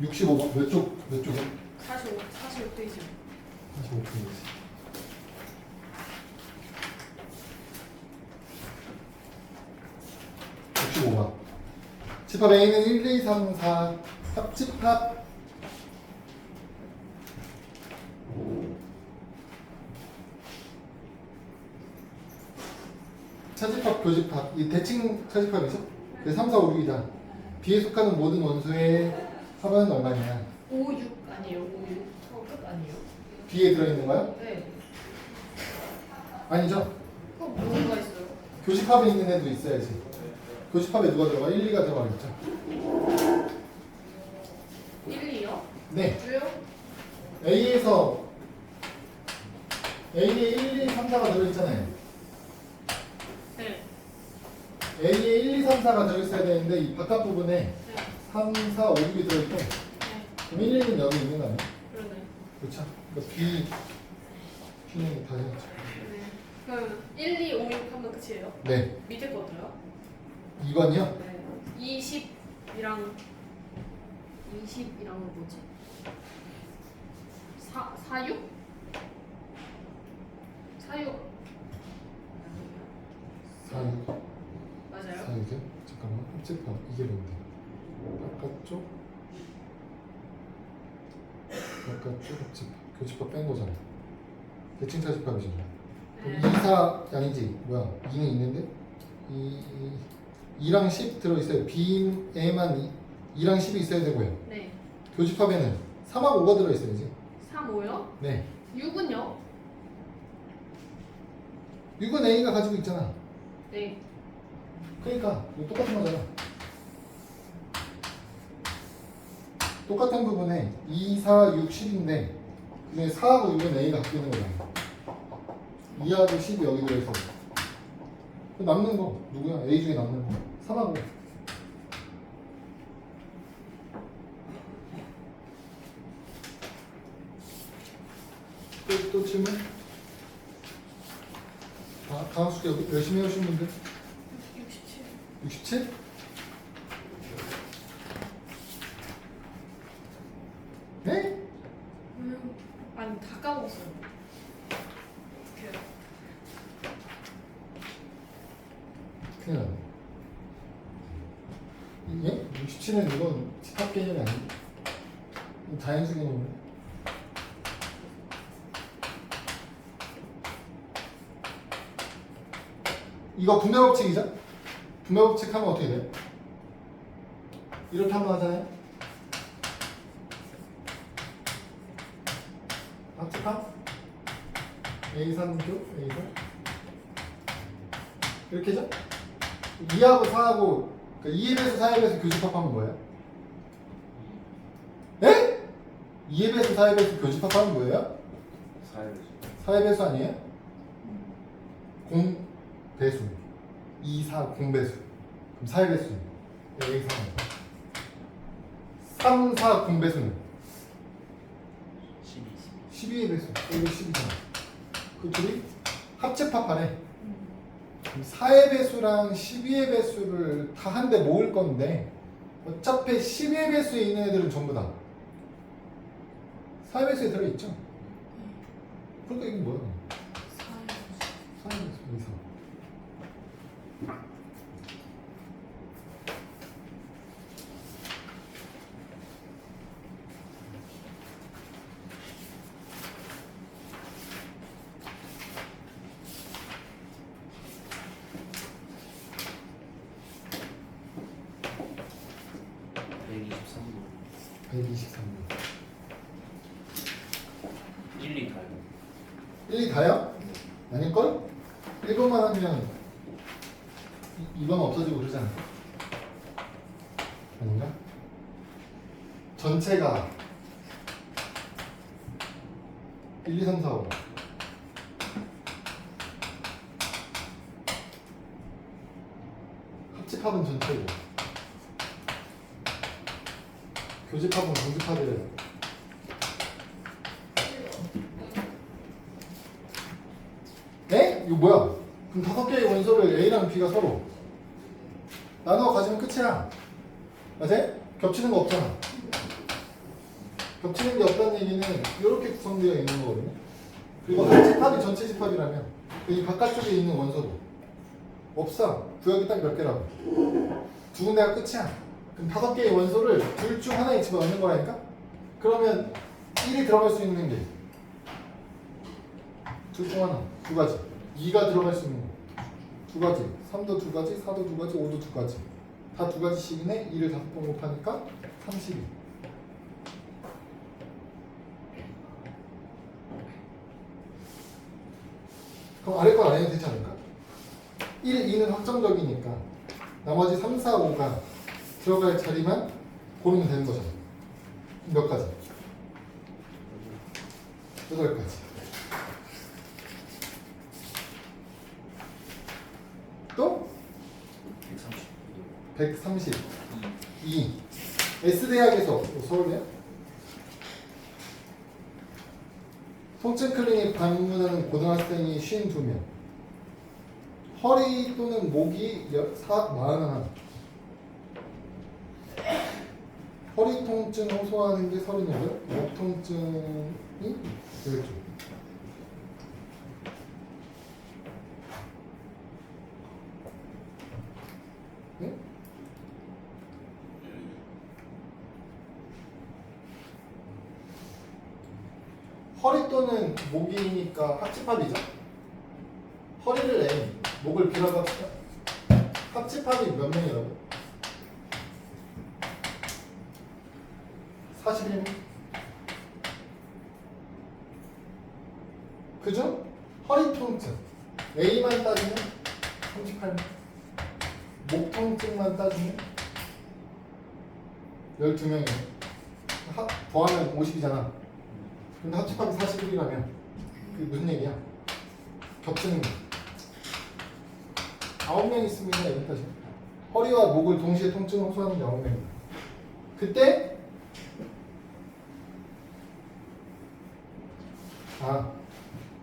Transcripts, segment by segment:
65번 몇 쪽? 몇 쪽이야? 45페이지. 45페이지. 65번. 집합 A는 1, 2, 3, 4 합집합 차집합, 교집합 이 대칭 차집합이죠? 3, 4, 5, 6이다. B에 속하는 모든 원소의 합은 얼마냐? 5, 6 아니에요? 5, 6? 끝 아니에요? B에 들어있는 거요? 네. 아니죠? 그럼 뭐가 있어요? 교집합에 있는 애도 있어야지. 교집합에 누가 들어가? 1, 2가 들어가겠죠? 1, 2요? 네. 왜요? A에서 A에 1, 2, 3, 4가 들어있잖아요. 네. A에 1, 2, 3, 4가 들어있어야 되는데 이 바깥 부분에 네. 3, 4, 5, 6이 들어있고 네. 그럼 1, 2는 여기 있는 거 아니에요? 그러네. 그렇죠? 그러니까 B는 다 해야죠. 네. 그럼 1, 2, 5, 6 하면 끝이에요? 네. 밑에 것도요? 2번이요? 네. 20이랑 뭐지? 46? 46 4, 6. 맞아요? 4, 6이요? 잠깐만. 합집합. 이게 뭔데? 바깥쪽 합집합. 교집합 뺀 거잖아. 대칭 차집합이잖아. 네. 2, 4 아니지? 뭐야? 2는 있는데? 2랑 10 들어있어요. B에만 2랑 10이 있어야 되고요. 네. 교집합에는 3하고 5가 들어있어야지. 3, 5요? 네. 6은요? 6은 A가 가지고 있잖아. 네. 그러니까 이거 똑같은 거잖아. 똑같은 부분에 2, 4, 6, 10인데 그중에 4하고 6은 A가 갖고 있는 거잖아. 2하고 10이 여기 들어있어. 남는 거 누구야? A 중에 남는 거 3하고 또 질문? 다음 숙제 열심히 해오신 분들 67. 67? 네? 아니 다 까먹었어요. 어떡해요? 큰일 났네. 예? 67은 이건 집합 개념이 아닌데 자연수 개념이네. 이거 분배 법칙이죠? 분배 법칙 하면 어떻게 돼요? 이렇게 한번 하잖아요. 합집합 A3교 A3 이렇게죠? 2하고 4하고 그러니까 2의 배수 4의 배수 교집합하면 뭐예요? 네? 2의 배수 4의 배수 교집합하면 뭐예요? 4의 배수 아니에요? 공배수 2, 4 공배수 그럼 4의 배수는 A3 3, 4 공배수는 12의 배수 이거 10이잖아. 그 둘이 합집합하네. 그럼 4의 배수랑 12의 배수를 다 한 대 모을 건데 어차피 12의 배수에 있는 애들은 전부 다 4의 배수에 들어있죠. 그러니까 이게 뭐야? 4의 배수 이상. 번 123번 1, 2 다요. 1, 2 다요? 아닐걸? 1번만 하면 2번 없어지고 그러잖아. 아닌가? 전체가 1, 2, 3, 4, 5 합집합은 전체고 교집합은 공집합이래요. 네? 이거 뭐야? 그럼 5개의 원소를 A랑 B가 서로 나누어 가지면 끝이야. 맞아요? 겹치는 거 없잖아. 겹치는 게 없다는 얘기는 이렇게 구성되어 있는 거거든요. 그리고 한 집합이 전체 집합이라면 이 바깥쪽에 있는 원소도 없어. 구역이 딱 몇 개라고. 두 군데가 끝이야. 그럼 5개의 원소를 둘 중 하나에 집어넣는 거라니까? 그러면 1이 들어갈 수 있는 게 둘 중 하나, 두 가지. 2가 들어갈 수 있는 거 두 가지. 3도 두 가지, 4도 두 가지, 5도 두 가지. 다 두 가지씩이네. 2를 5번 곱하니까 32. 그럼 아래 건 안 해도 되지 않을까? 1, 2는 확정적이니까 나머지 3, 4, 5가 들어갈 자리만 고르면 되는 거잖아. 몇 가지? 8가지. 또? 132. S대학에서 서울대야? 통증 클리닉 방문하는 고등학생이 52명. 허리 또는 목이 41. 허리 통증 호소하는 게 38, 목 통증이 12쪽. 네? 허리 또는 목이니까 합집합이죠. 허리를 A, 목을 B라고 합시다. 합집합이 몇 명이라고? 41명. 그죠? 허리 통증 A만 따지면 38명. 목 통증만 따지면 12명이에요. 더하면 50이잖아. 근데 합집합이 41이라면 그게 무슨 얘기야? 겹치는 거. 9명 있습니다. 이런 뜻이야. 허리와 목을 동시에 통증을 호소하는 게 9명입니다. 그때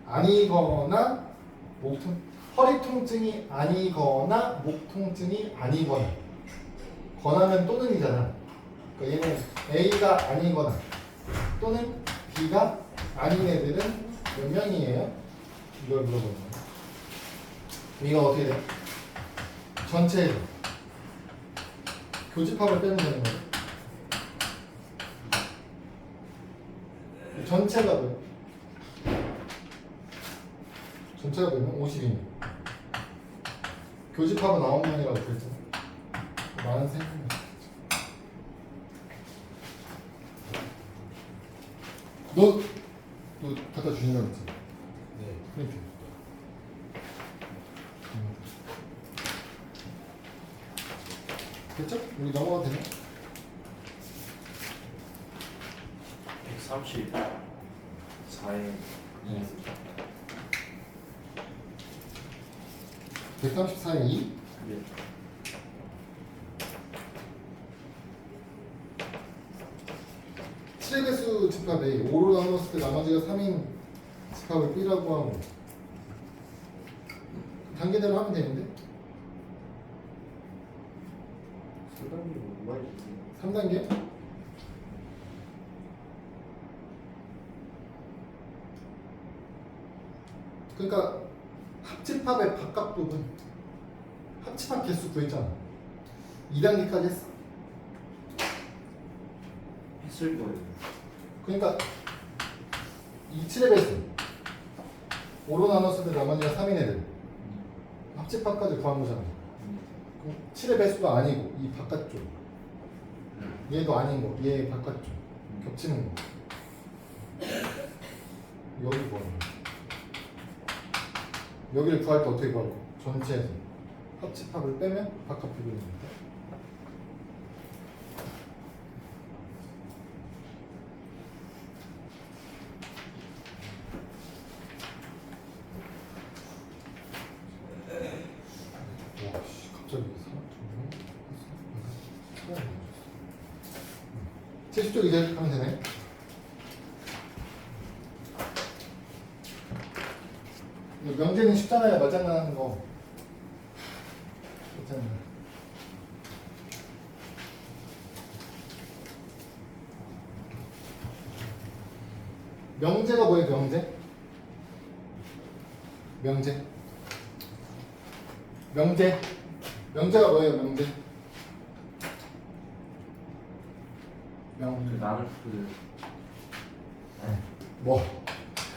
아니거나 허리 통증이 아니거나 목 통증이 아니거나 거나면 또는이잖아. 그러니까 얘는 A가 아니거나 또는 B가 아닌 애들은 몇 명이에요? 이걸 물어보는 거예요. 이거 어떻게 돼? 전체 교집합을 빼면 되는 거예요. 전체가 뭐예요? 전체가 되면 52명. 교집합은 9명이라고 그랬잖아. 많은 생각이. 너 갖다 주신다고 했지? 네. 그러니까. 됐죠? 우리 넘어가도 되나? 134에 134에 2? 네. 칠배수 집합 A 5로 나눴을 때 나머지가 3인 집합을 B라고 하고 단계대로 하면 되는데 3단계? 그러니까 합집합의 바깥 부분 합집합 개수 구했잖아. 2단계까지 했어. 했을 거예요. 그러니까 이 7의 배수 5로 나눴을 때 나머지가 3인 애들 합집합까지 구한 거잖아. 그럼 7의 배수가 아니고 이 바깥쪽 얘도 아닌 거, 얘 바깥쪽 겹치는 거 여기 구하는 거. 여기를 구할 때 어떻게 구할 거? 전체에서 합집합을 빼면 바깥 부분입니다. 와씨 갑자기 70쪽 이제 하면 되네. 명제는 쉽잖아요. 말장난하는 거. 괜찮아요. 명제가 뭐예요? 명제? 명제. 명제. 명제가 뭐예요? 명제. 그 명. 나눌 그 뭐?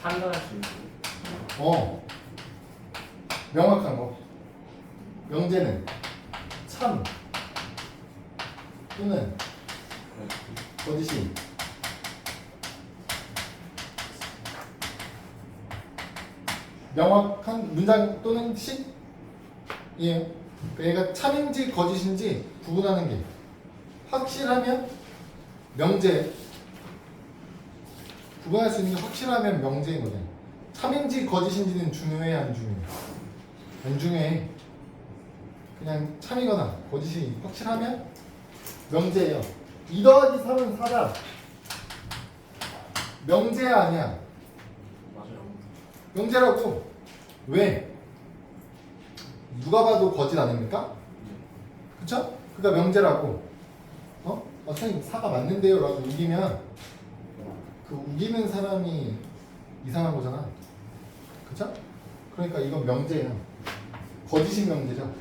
판단할 수 있는 명확한 거. 명제는 참 또는 거짓이 명확한 문장 또는 식이에요. 그러니까 참인지 거짓인지 구분하는 게 확실하면 명제. 구분할 수 있는 게 확실하면 명제인 거죠. 참인지 거짓인지는 중요해 안 중요해? 안 중요해. 그냥 참이거나 거짓이 확실하면 명제예요. 2 더하기 3은 4다. 명제야 아니야? 맞아요. 명제라고. 왜? 누가 봐도 거짓 아닙니까? 그쵸? 그러니까 명제라고. 선생님 4가 맞는데요 라고 우기면 그 우기는 사람이 이상한 거잖아. 그쵸? 그러니까 이건 명제예요. 거짓인 명제죠.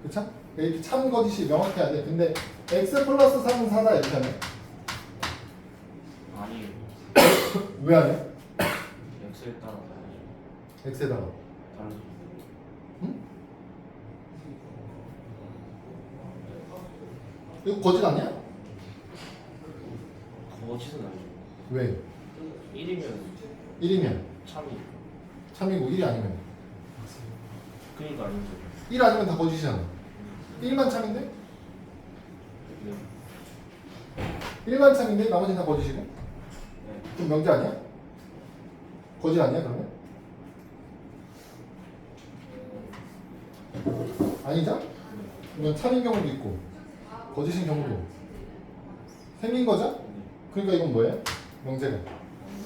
그쵸? 이렇게 참 거짓이 명확해야 돼. 근데 x 플러스 3은 4다 이렇게 하면 아니에요. 왜 안 해? x에 따라 다르죠. x에다가 다르죠. 응? 이거 거짓 아니야? 거짓은 아니죠. 왜? 1이면 1이면 참이. 참이고 1이 아니면 그러니까 아니죠. 1 아니면 다 거짓이잖아. 1만 참인데? 네. 1만 참인데 나머지는 다 거짓이고? 네. 그럼 명제 아니야? 거짓 아니야 그러면? 아니죠? 이건 참인 경우도 있고 거짓인 경우도 생긴 거죠? 그러니까 이건 뭐예요? 명제가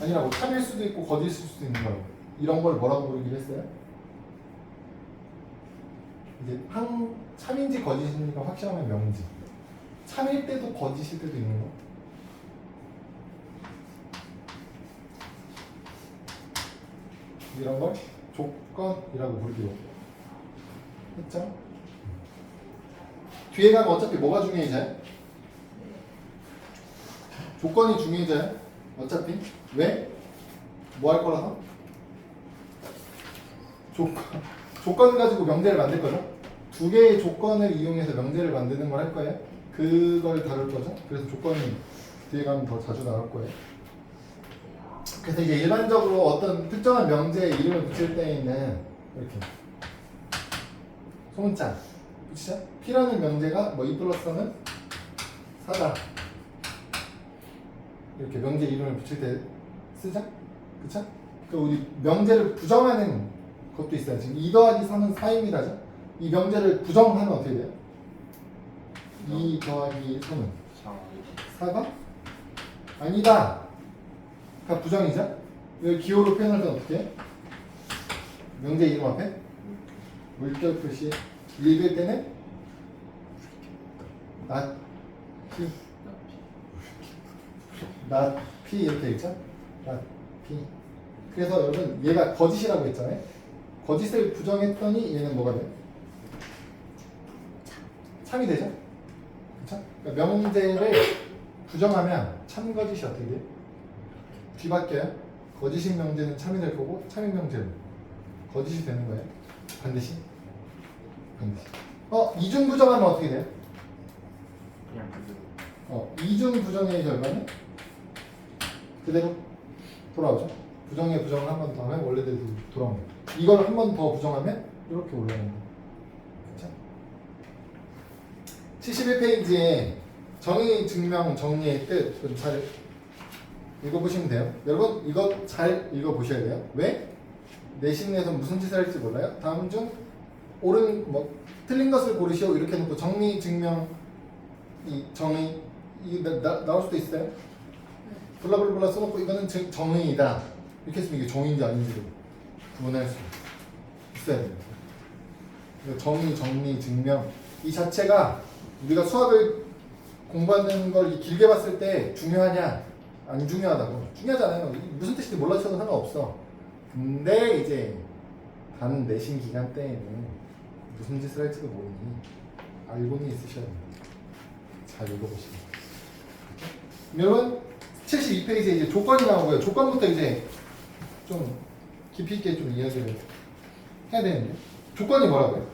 아니라고. 참일 수도 있고 거짓일 수도 있는 거라고. 이런 걸 뭐라고 부르기로 했어요? 이제 참인지 거짓인지가 확실하면 명제. 참일 때도 거짓일 때도 있는 거. 이런 걸 조건이라고 부르기로 했죠? 뒤에 가면 어차피 뭐가 중요해져요? 조건이 중요해져요? 어차피. 왜? 뭐 할 거라서? 조건 가지고 명제를 만들 거죠? 두 개의 조건을 이용해서 명제를 만드는 걸 할 거예요? 그걸 다룰 거죠? 그래서 조건이 뒤에 가면 더 자주 나올 거예요. 그래서 이제 일반적으로 어떤 특정한 명제에 이름을 붙일 때에는 이렇게 소문자 붙이죠? P라는 명제가 뭐 2 플러스는 4다. 이렇게 명제 이름을 붙일 때 쓰죠? 그쵸? 그 우리 명제를 부정하는 것도 있어요. 지금 2 더하기 3은 4입니다죠? 이 명제를 부정하면 어떻게 돼요? 2 더하기 3은 4가 아니다. 그러니까 부정이죠? 이걸 기호로 표현할 때는 어떻게 해? 명제 이름 앞에 물결 표시. 읽을 때는 not P not P 이렇게 읽죠? not P. 그래서 여러분 얘가 거짓이라고 했잖아요. 거짓을 부정했더니 얘는 뭐가 돼요? 참이 되죠? 그쵸? 그러니까 명제를 부정하면 참 거짓이 어떻게 돼요? 뒤바뀌어요. 거짓인 명제는 참이 될 거고 참인 명제는 거짓이 되는 거예요. 반드시. 반드시. 이중 부정하면 어떻게 돼요? 그냥 그대로. 이중 부정의 결과는 그대로 돌아오죠. 부정의 부정을 한 번 더 하면 원래대로 돌아옵니다. 이걸 한 번 더 부정하면 이렇게 올라오는 거예요. 그렇죠? 71페이지에 정의 증명 정리의 뜻 좀 잘 읽어보시면 돼요. 여러분 이거 잘 읽어보셔야 돼요. 왜? 내신에서 무슨 짓을 할지 몰라요. 다음 중 옳은 틀린 것을 고르시오 이렇게 해놓고 정의 증명 이 정의 이 나올 수도 있어요. 블라블라 써놓고 이거는 정의이다 이렇게 했으면 이게 정의인지 아닌지를 구분할 수 있어야 됩니다. 정의, 정리, 증명 이 자체가 우리가 수학을 공부하는 걸 길게 봤을 때 중요하냐 안 중요하다고. 중요하잖아요. 무슨 뜻인지 몰라셔도 상관없어. 근데 이제 단 내신 기간 때에는 무슨 짓을 할지도 모르니 알고는 있으셔야 됩니다. 잘 읽어보시면. 여러분 72페이지에 이제 조건이 나오고요. 조건부터 이제 좀 깊이 있게 좀 이야기를 해야 되는데 조건이 뭐라고요?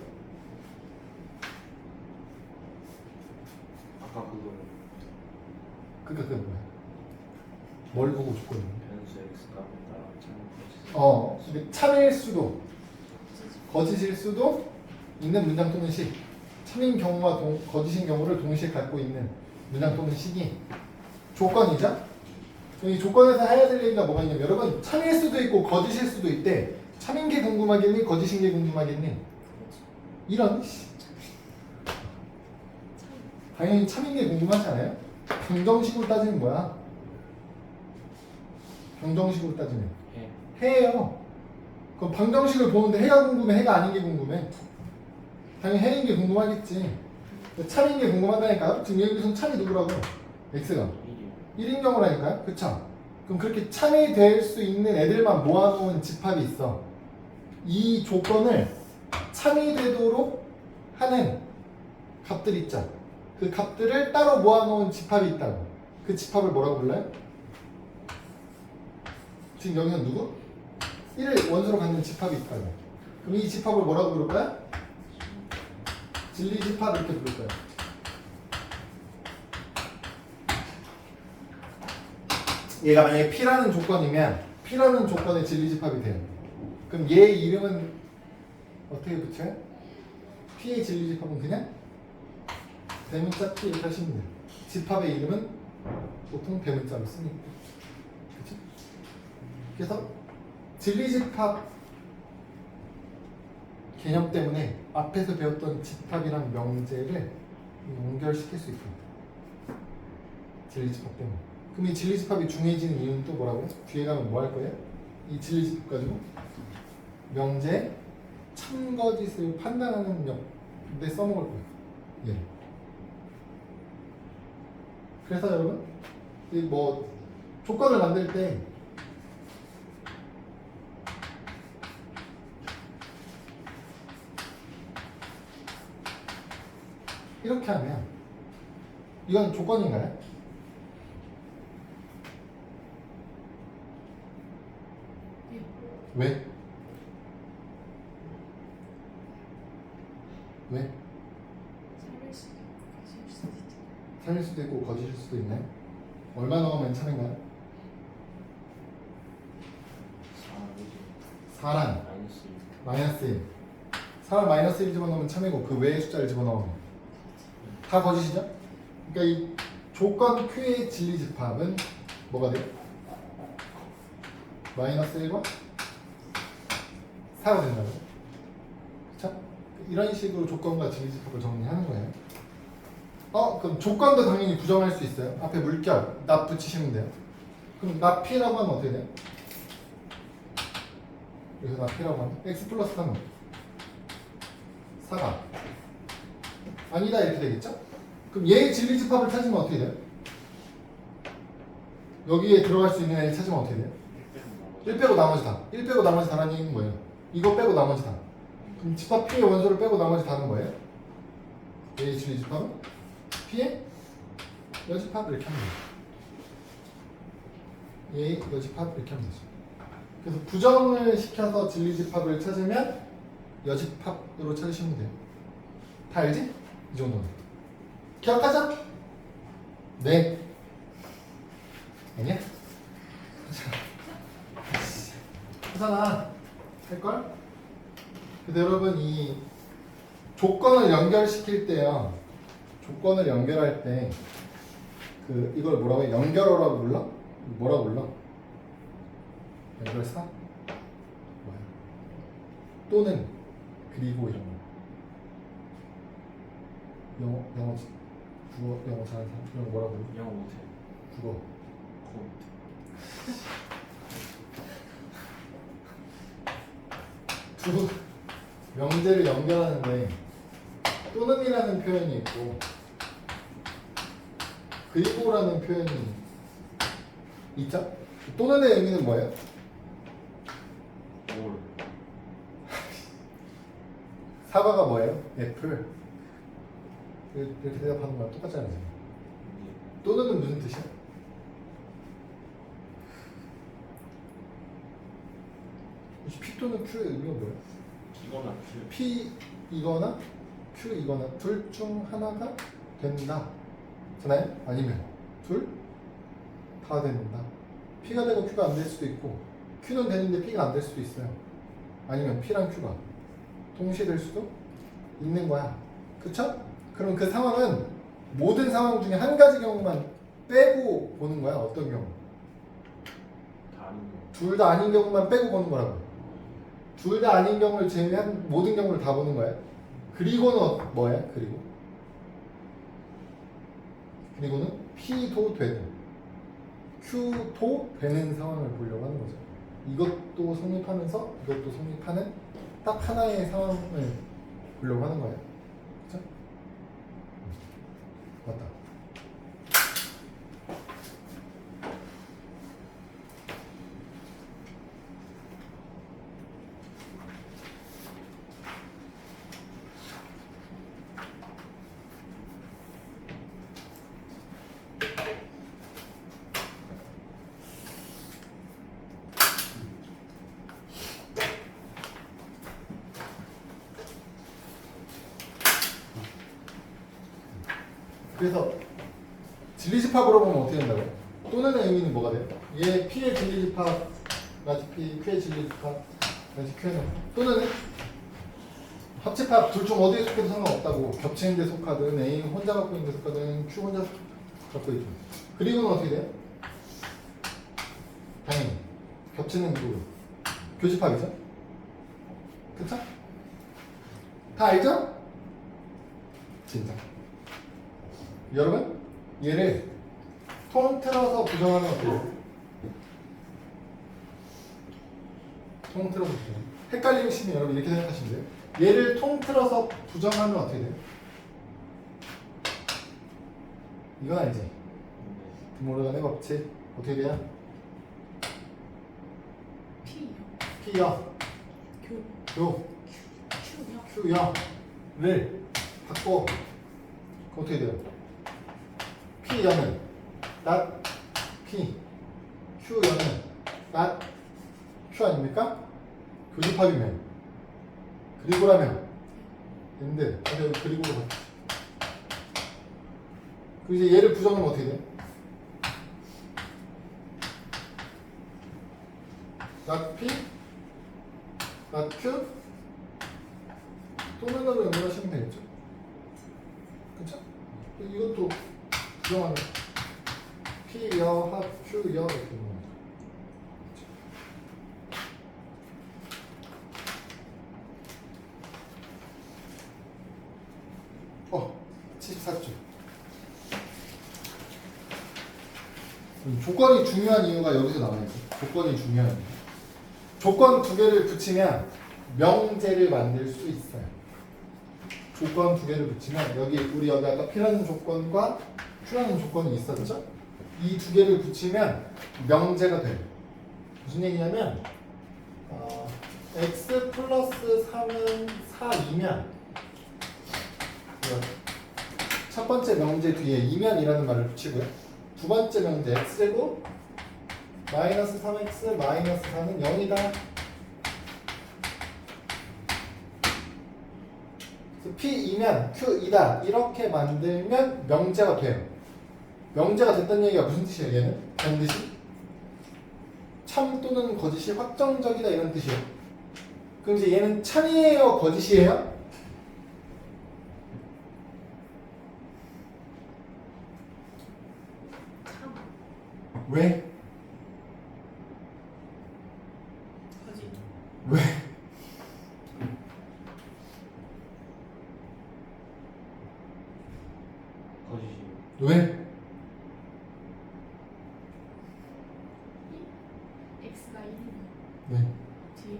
아까 그거 그러니까 그게 뭐야? 뭘 보고 조건이? 변수 x 값에 따라 참고 근데 참일 수도 거짓일 수도 있는 문장 또는 식. 참인 경우와 거짓인 경우를 동시에 갖고 있는 문장 또는 식이 조건이죠? 이 조건에서 해야 될 얘기가 뭐가 있냐면 여러분 참일 수도 있고 거짓일 수도 있대. 참인 게 궁금하겠니? 거짓인 게 궁금하겠니? 이런 당연히 참인 게 궁금하지 않아요? 방정식으로 따지는 거야. 방정식으로 따지면 해예요. 그럼 방정식을 보는데 해가 궁금해? 해가 아닌 게 궁금해? 당연히 해인 게 궁금하겠지. 참인 게 궁금하다니까요? 지금 여기서 참이 누구라고? x가 1인 경우라니까요? 그쵸? 그럼 그렇게 참이 될 수 있는 애들만 모아놓은 집합이 있어. 이 조건을 참이 되도록 하는 값들 있죠? 그 값들을 따로 모아놓은 집합이 있다고. 그 집합을 뭐라고 불러요? 지금 여기서 누구? 1을 원수로 갖는 집합이 있다고. 그럼 이 집합을 뭐라고 부를까요? 진리집합 이렇게 부를 거예요. 얘가 만약에 P라는 조건이면 P라는 조건의 진리집합이 돼요. 그럼 얘 이름은 어떻게 붙여요? P의 진리집합은 그냥 대문자 P 이렇게 하시면 돼요. 집합의 이름은 보통 대문자로 쓰니까. 그렇죠? 그래서 진리집합 개념 때문에 앞에서 배웠던 집합이랑 명제를 연결시킬 수 있습니다. 진리집합 때문에. 그럼 이 진리집합이 중요해지는 이유는 또 뭐라고요? 뒤에 가면 뭐 할 거예요? 이 진리집합 가지고 명제 참거짓을 판단하는 명에 써먹을 거예요. 예. 그래서 여러분 이 뭐 조건을 만들 때 이렇게 하면 이건 조건인가요? 왜? 왜? 참일 수도 있고 거짓일 수도 있나요? 얼마 넣으면 참인가요? 4랑 마이너스 1. 4랑 마이너스 1 집어넣으면 참이고 그 외의 숫자를 집어넣으면 다 거짓이죠? 그러니까 이 조건 Q의 진리집합은 뭐가 돼요? 마이너스 1과 4가 된다고요? 그쵸? 이런 식으로 조건과 진리집합을 정리하는 거예요. 그럼 조건도 당연히 부정할 수 있어요. 앞에 물결, 납 붙이시면 돼요. 그럼 납 P라고 하면 어떻게 돼요? 여기서 납 P라고 하면 X 플러스 3은 4가 아니다 이렇게 되겠죠? 그럼 얘의 진리집합을 찾으면 어떻게 돼요? 여기에 들어갈 수 있는 애를 찾으면 어떻게 돼요? 1 빼고 나머지 다. 1 빼고 나머지 다라는 얘기는 뭐예요? 이거 빼고 나머지 다. 그럼 집합 P의 원소를 빼고 나머지 다는 뭐예요? 얘의 진리집합은 P의 여집합 이렇게 하면 돼요. 얘의 여집합 이렇게 하면 되죠. 그래서 부정을 시켜서 진리집합을 찾으면 여집합으로 찾으시면 돼요. 다 알지? 이 정도는. 기억하자? 네. 아니야? 하잖아. 할걸? 근데 여러분 이 조건을 연결시킬 때요. 조건을 연결할 때 그 이걸 뭐라고 해? 연결어라고 불러? 뭐라고 불러? 연결사? 뭐야? 또는 그리고 이런 거. 영어 국어 영어 잘하는 사람 이런 거 뭐라고 불러? 영어 못해. 국어. 그거 못해. 두 명제를 연결하는데 또는이라는 표현이 있고 그리고라는 표현이 있죠? 또는의 의미는 뭐예요? 올. 사과가 뭐예요? 애플. 이렇게 대답하는 거랑 똑같잖아요. 또는은 무슨 뜻이야? P 또는 Q의 의미가 뭐예요? 이거나 그 P 이거나 Q 이거나 둘 중 하나가 된다. 잖아요? 아니면 둘 다 된다. P가 되고 Q가 안 될 수도 있고 Q는 되는데 P가 안 될 수도 있어요. 아니면 P랑 Q가 동시에 될 수도 있는 거야. 그쵸? 그럼 그 상황은 모든 상황 중에 한 가지 경우만 빼고 보는 거야. 어떤 경우? 다 아닌 거. 둘 다 아닌 경우만 빼고 보는 거라고. 둘 다 아닌 경우를 제외한 모든 경우를 다 보는 거야. 그리고는 뭐야? 그리고는 P도 되고 Q도 되는 상황을 보려고 하는 거죠. 이것도 성립하면서 이것도 성립하는 딱 하나의 상황을 보려고 하는 거예요. 그렇죠? 맞다. 그래서 진리집합으로 보면 어떻게 된다고요? 또는의 의미는 뭐가 돼요? 얘 P의 진리집합 마치 P, Q의 진리집합 마치 Q는 또는 합집합 둘 중 어디에 속해도 상관없다고. 겹치는 데 속하든 A 혼자 갖고 있는 데 속하든 Q 혼자 갖고 있든. 그리고는 어떻게 돼요? 당연히 겹치는 부분 교집합이죠? 그쵸? 다 알죠? 진짜 여러분 얘를 통틀어서 부정하면 어때요? 통틀어서 부정. 헷갈리시면 여러분 이렇게 생각하시면 돼요. 얘를 통틀어서 부정하면 어떻게 돼요? 이건 알지? 드모르간의 법칙 어떻게 돼요? P요. P여 교. 교 Q요. Q여를 바꿔 어떻게 돼요? P여는 not P Q여는 not Q 아닙니까? 교집합이면 그리고라면 근데 그리고로 가. 그 이제 얘를 부정하면 어떻게 돼? not P not Q 또는으로 연결하시면 되겠죠? 그쵸? 이것도 부정하면 P여 합 Q여 이렇게 되는 거죠. 어, 74쪽. 조건이 중요한 이유가 여기서 나와요. 조건이 중요한 이유. 조건 두 개를 붙이면 명제를 만들 수 있어요. 조건 두 개를 붙이면 우리 여기 아까 P라는 조건과 Q라는 조건이 있었죠? 이 두 개를 붙이면 명제가 돼요. 무슨 얘기냐면 x 플러스 3은 4이면 첫 번째 명제 뒤에 이면이라는 말을 붙이고요. 두 번째 명제 x제곱 마이너스 3x 마이너스 4는 0이다. P이면 Q이다. 이렇게 만들면 명제가 돼요. 명제가 됐다는 얘기가 무슨 뜻이에요? 얘는 반드시 참 또는 거짓이 확정적이다 이런 뜻이에요. 그럼 이제 얘는 참이에요? 거짓이에요? 참. 왜? 거짓. 왜? 거짓이. 왜? X가 1이면 네. 뒤에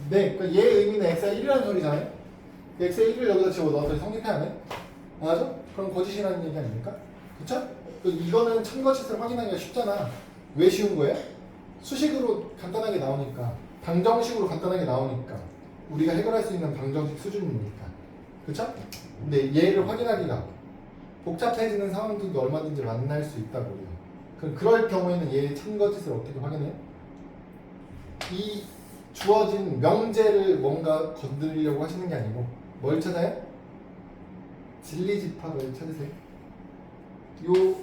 네, 그러니까 얘 의미는 x가 1이라는 소리잖아요. x의 1을 여기다 집어넣어서 성립해야 돼. 맞아? 그럼 거짓이라는 얘기 아닙니까? 그쵸? 이거는 참거짓을 확인하기가 쉽잖아. 왜 쉬운 거예요? 수식으로 간단하게 나오니까, 방정식으로 간단하게 나오니까, 우리가 해결할 수 있는 방정식 수준이니까. 그쵸? 근데 얘를 확인하기가 복잡해지는 상황들도 얼마든지 만날 수 있다고요. 그럼 그럴 경우에는 얘의 참거짓을 어떻게 확인해요? 이 주어진 명제를 뭔가 건드리려고 하시는 게 아니고 뭘 찾아요? 진리집합을 찾으세요. 요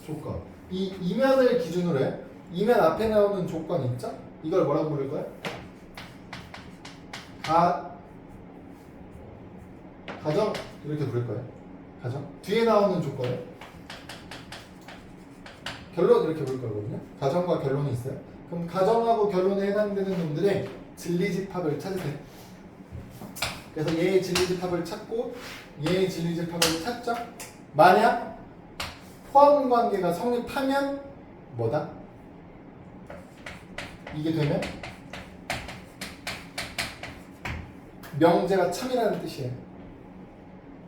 조건, 이 이면을 기준으로 해. 이면 앞에 나오는 조건 있죠? 이걸 뭐라고 부를 거야? 가정 이렇게 부를 거예요. 가정. 뒤에 나오는 조건을 결론 이렇게 부를 거거든요. 가정과 결론이 있어요. 그럼 가정하고 결론에 해당되는 놈들의 진리집합을 찾으세요. 그래서 얘의 진리집합을 찾고 얘의 진리집합을 찾죠. 만약 포함관계가 성립하면 뭐다? 이게 되면 명제가 참이라는 뜻이에요.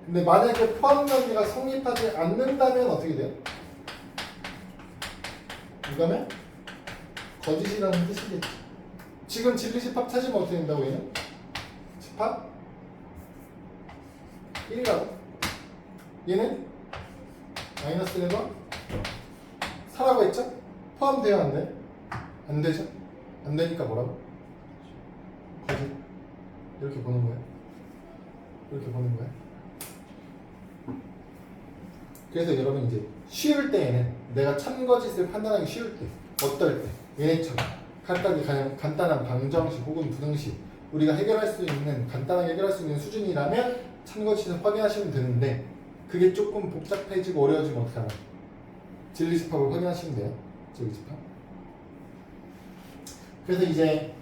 근데 만약에 포함관계가 성립하지 않는다면 어떻게 돼요? 이거는 거짓이라는 뜻이겠죠. 지금 진리집합 찾으면 어떻게 된다고 얘는? 집합 1이라고. 얘는 마이너스 1번 4라고 했죠? 포함돼야 안 돼? 안 되죠? 안 되니까 뭐라고? 거짓. 이렇게 보는 거예요. 이렇게 보는 거예요. 그래서 여러분 이제 쉬울 때에는 내가 참거짓을 판단하기 쉬울 때, 어떨 때, 얘네처럼 각각이 가장 간단한 방정식 혹은 부등식 우리가 해결할 수 있는 간단하게 해결할 수 있는 수준이라면 참거짓을 확인하시면 되는데 그게 조금 복잡해지고 어려워지면 어떡하나? 진리집합을 확인하시면 돼요. 진리집합. 그래서 이제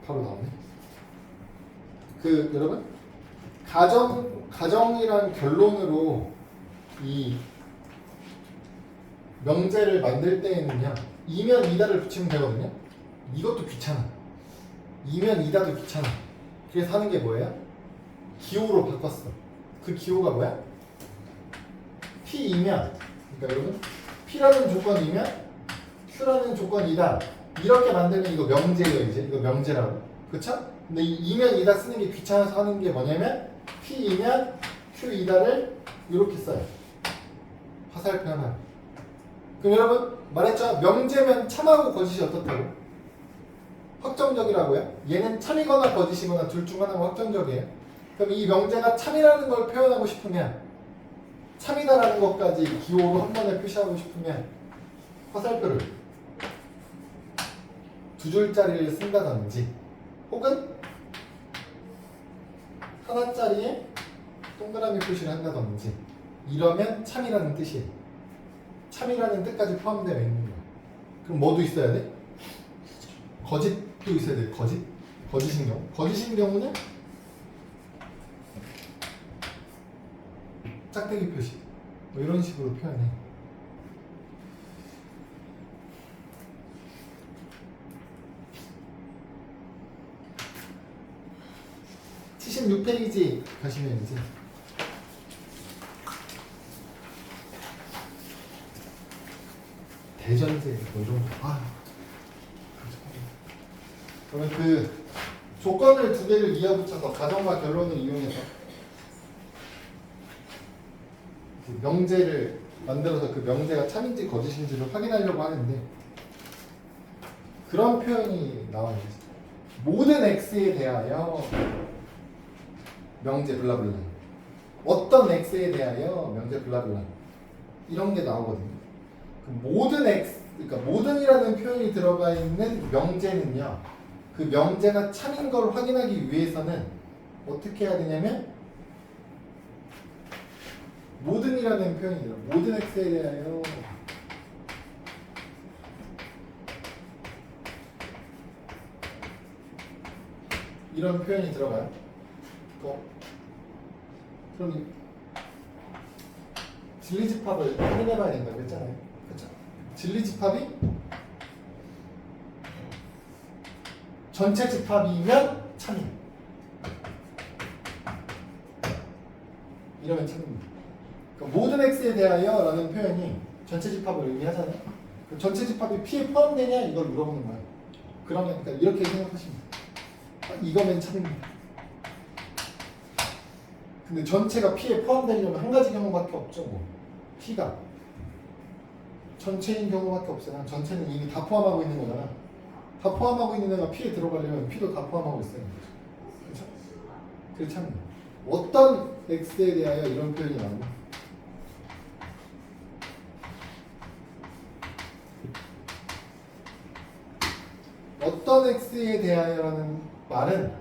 바로 나오네. 여러분 가정이란 결론으로 이 명제를 만들 때에는요, 이면 이다를 붙이면 되거든요. 이것도 귀찮아. 이면 이다도 귀찮아. 그래서 하는 게 뭐예요? 기호로 바꿨어. 그 기호가 뭐야? P이면, 그러니까 여러분 P라는 조건이면 Q라는 조건이다. 이렇게 만들면 이거 명제예요. 이제 이거 명제라고. 그쵸? 근데 이 이면 이다 쓰는 게 귀찮아서 하는 게 뭐냐면 P이면 Q이다를 이렇게 써요. 화살표 하나. 그럼 여러분 말했죠? 명제면 참하고 거짓이 어떻다고? 확정적이라고요? 얘는 참이거나 거짓이거나 둘 중 하나가 확정적이에요. 그럼 이 명제가 참이라는 걸 표현하고 싶으면 참이다라는 것까지 기호로 한 번에 표시하고 싶으면 화살표를 두 줄짜리를 쓴다든지 혹은 하나짜리에 동그라미 표시를 한다든지 이러면 참이라는 뜻이에요. 참이라는 뜻까지 포함되어 있는 거예요. 그럼 뭐도 있어야 돼? 거짓도 있어야 돼. 거짓인 경우. 거짓인 경우는 짝대기 표시 뭐 이런 식으로 표현해. (76페이지) 가시면 이제 대전제 뭐 이런 거. 그러면 그 조건을 두 개를 이어붙여서 가정과 결론을 이용해서 명제를 만들어서 그 명제가 참인지 거짓인지를 확인하려고 하는데 그런 표현이 나와요. 모든 x에 대하여 명제 블라블라, 어떤 x에 대하여 명제 블라블라 이런 게 나오거든요. 모든 x, 그러니까 모든이라는 표현이 들어가 있는 명제는요, 그 명제가 참인 걸 확인하기 위해서는 어떻게 해야 되냐면 모든이라는 표현이 들어요. 모든 x에 대하여 이런 표현이 들어가요. 그럼 진리집합을 확인해봐야 된다고 했잖아요. 그렇죠? 진리집합이 전체 집합이면 참임. 이러면 참입니다. 그러니까 모든 x에 대하여라는 표현이 전체 집합을 의미하잖아요. 그 전체 집합이 p에 포함되냐 이걸 물어보는 거예요. 그러면 그러니까 이렇게 생각하시면 돼요. 이거 맨 처음입니다. 근데 전체가 p에 포함되려면 한 가지 경우밖에 없죠. 뭐 p가 전체인 경우밖에 없어요. 전체는 이미 다 포함하고 있는 거잖아. 다 포함하고 있는 애가 p에 들어가려면 p도 다 포함하고 있어요. 그렇죠? 그렇지 않나요? 어떤 x에 대하여 이런 표현이 나오나? 어떤 x에 대하여라는 말은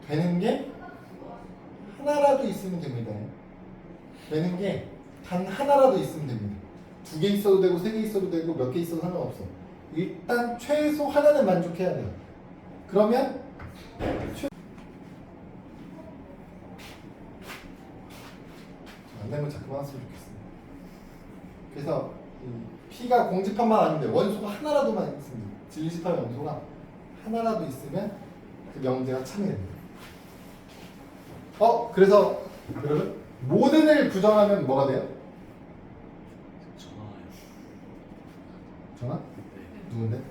되는 게 하나라도 있으면 됩니다. 되는 게 단 하나라도 있으면 됩니다. 2개 있어도 되고 3개 있어도 되고 몇 개 있어도 상관없어. 일단 최소 하나는 만족해야 돼요. 그러면 안 되면 자꾸만 왔으면 좋겠습니다. 그래서 이 P가 공집합만 아닌데 원소가 하나라도만 있습니다. 진리집합의 원소가 하나라도 있으면 그 명제가 참이 됩니다. 그래서 여러분 모든을 부정하면 뭐가 돼요? 전화요. 전화? 네. 누군데?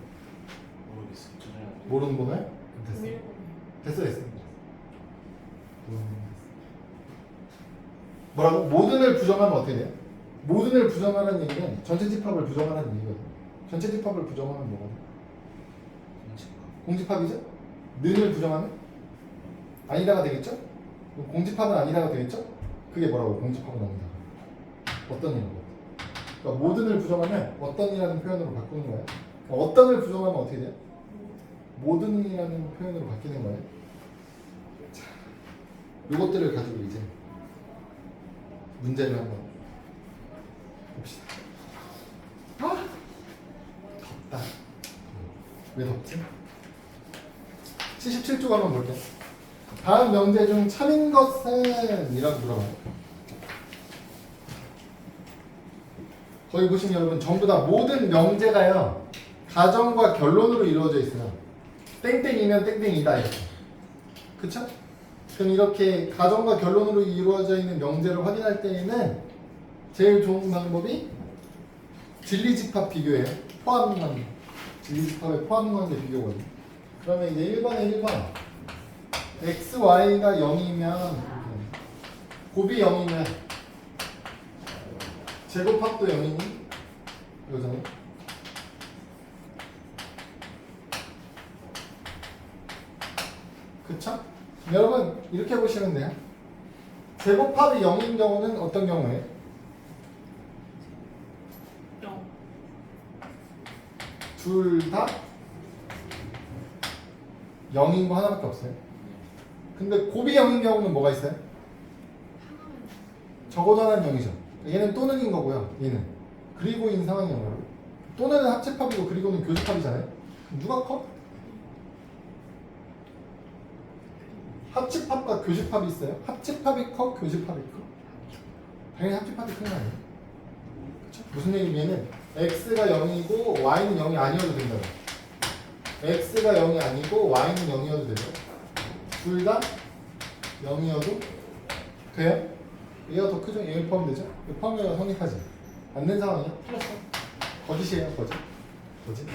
모르겠어요. 전화요. 모르는 번호야? 됐어. 됐어. 뭐라고? 모든을 부정하면 어떻게 돼요? 모든을 부정하는 얘기는 전체 집합을 부정하는 얘기거든. 전체 집합을 부정하면 뭐가 돼? 공집합이죠? 는을 부정하면 아니다가 되겠죠? 공집합은 아니다가 되겠죠? 그게 뭐라고? 공집합은 아니다. 어떤 이라고? 그러니까 모든을 부정하면 어떤이라는 표현으로 바꾸는 거예요. 그러니까 어떤을 부정하면 어떻게 돼요? 모든이라는 표현으로 바뀌는 거예요. 자, 이것들을 가지고 이제 문제를 한번 봅시다. 덥다. 왜 덥지? 77쪽 한번 볼게요. 다음 명제 중 참인 것은? 이라고 물어봐요. 거기 보시면 여러분 전부 다 모든 명제가요 가정과 결론으로 이루어져 있어요. 땡땡이면 땡땡이다 이렇게. 그쵸? 그럼 이렇게 가정과 결론으로 이루어져 있는 명제를 확인할 때에는 제일 좋은 방법이 진리집합 비교예요. 포함관계. 진리집합의 포함관계 비교거든요. 그러면 이제 1번에 1번 x, y가 0이면 곱이 0이면 제곱합도 0이니 이거잖아요. 그쵸? 여러분 이렇게 보시면 돼요. 제곱합이 0인 경우는 어떤 경우예요? 0. 둘 다 0인 거 하나밖에 없어요. 근데 곱이 0인 경우는 뭐가 있어요? 적어도 하나는 0이죠. 얘는 또는인 거고요. 얘는 그리고인 상황이에요. 또는 합집합이고 그리고는 교집합이잖아요. 그럼 누가 커? 합집합과 교집합이 있어요. 합집합이 커? 교집합이 커? 당연히 합집합이 큰 거 아니에요? 그쵸? 무슨 얘기냐면 x가 0이고 y는 0이 아니어도 된다고. x가 0이 아니고 y는 0이어도 돼요. 둘 다 0이어도 돼요? 얘가 더 크죠? 얘를 포함되죠? 포함되가 성립하지. 안 된 상황이야? 틀렸어. 거짓이에요, 거짓. 거짓.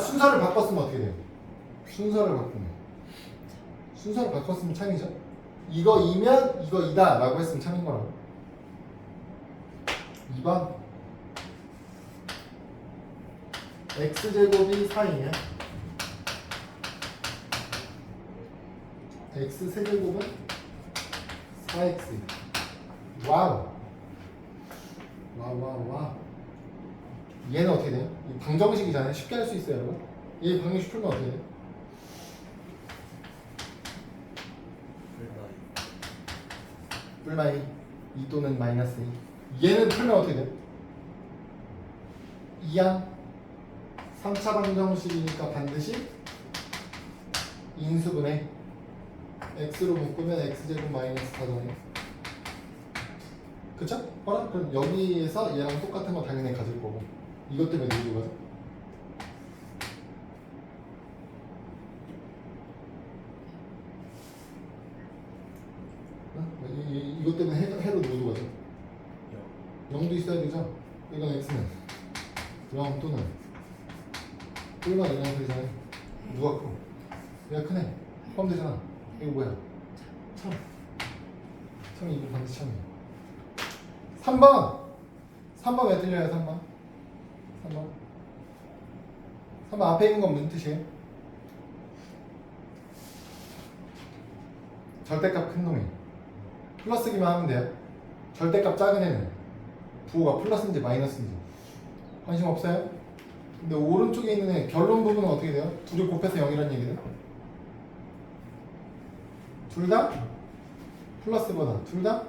순서를 바꿨으면 어떻게 돼요? 순서를 바꾸면. 순서를 바꿨으면 참이죠? 이거이면 이거이다 라고 했으면 참인 거라고. 2번. x제곱이 4이면 x 세제곱은 4x. 와우. 와우. 얘는 어떻게 돼요? 이 방정식이잖아요. 쉽게 할 수 있어요, 여러분. 얘 방정식 풀면 어떻게 돼요? 뿔마이 2 또는 마이너스 2. 얘는 풀면 어떻게 돼요? 2양 3차 방정식이니까 반드시 인수분해 x로 묶으면 x제곱 마이너스 4잖아요. 그쵸? 그럼 여기에서 얘랑 똑같은 거 당연히 가질 거고 이것 때문에 누구 가죠? 이것 때문에 해로 누구 가죠? 0도 있어야 되죠? 이건 x는 0 또는 1만 이런 소리잖아요. 누가 커? 얘가 크네. 포함되잖아. 이거 뭐야? 참. 참이 이거 반드시 참이에요. 3번. 3번 왜 틀려요? 3번. 3번. 3번 앞에 있는 건 무슨 뜻이에요? 절대값 큰 놈이 플러스기만 하면 돼요. 절대값 작은 애는 부호가 플러스인지 마이너스인지 관심 없어요? 근데 오른쪽에 있는 애 결론 부분은 어떻게 돼요? 둘이 곱해서 0이라는 얘기예요? 둘 다 플러스보다 둘 다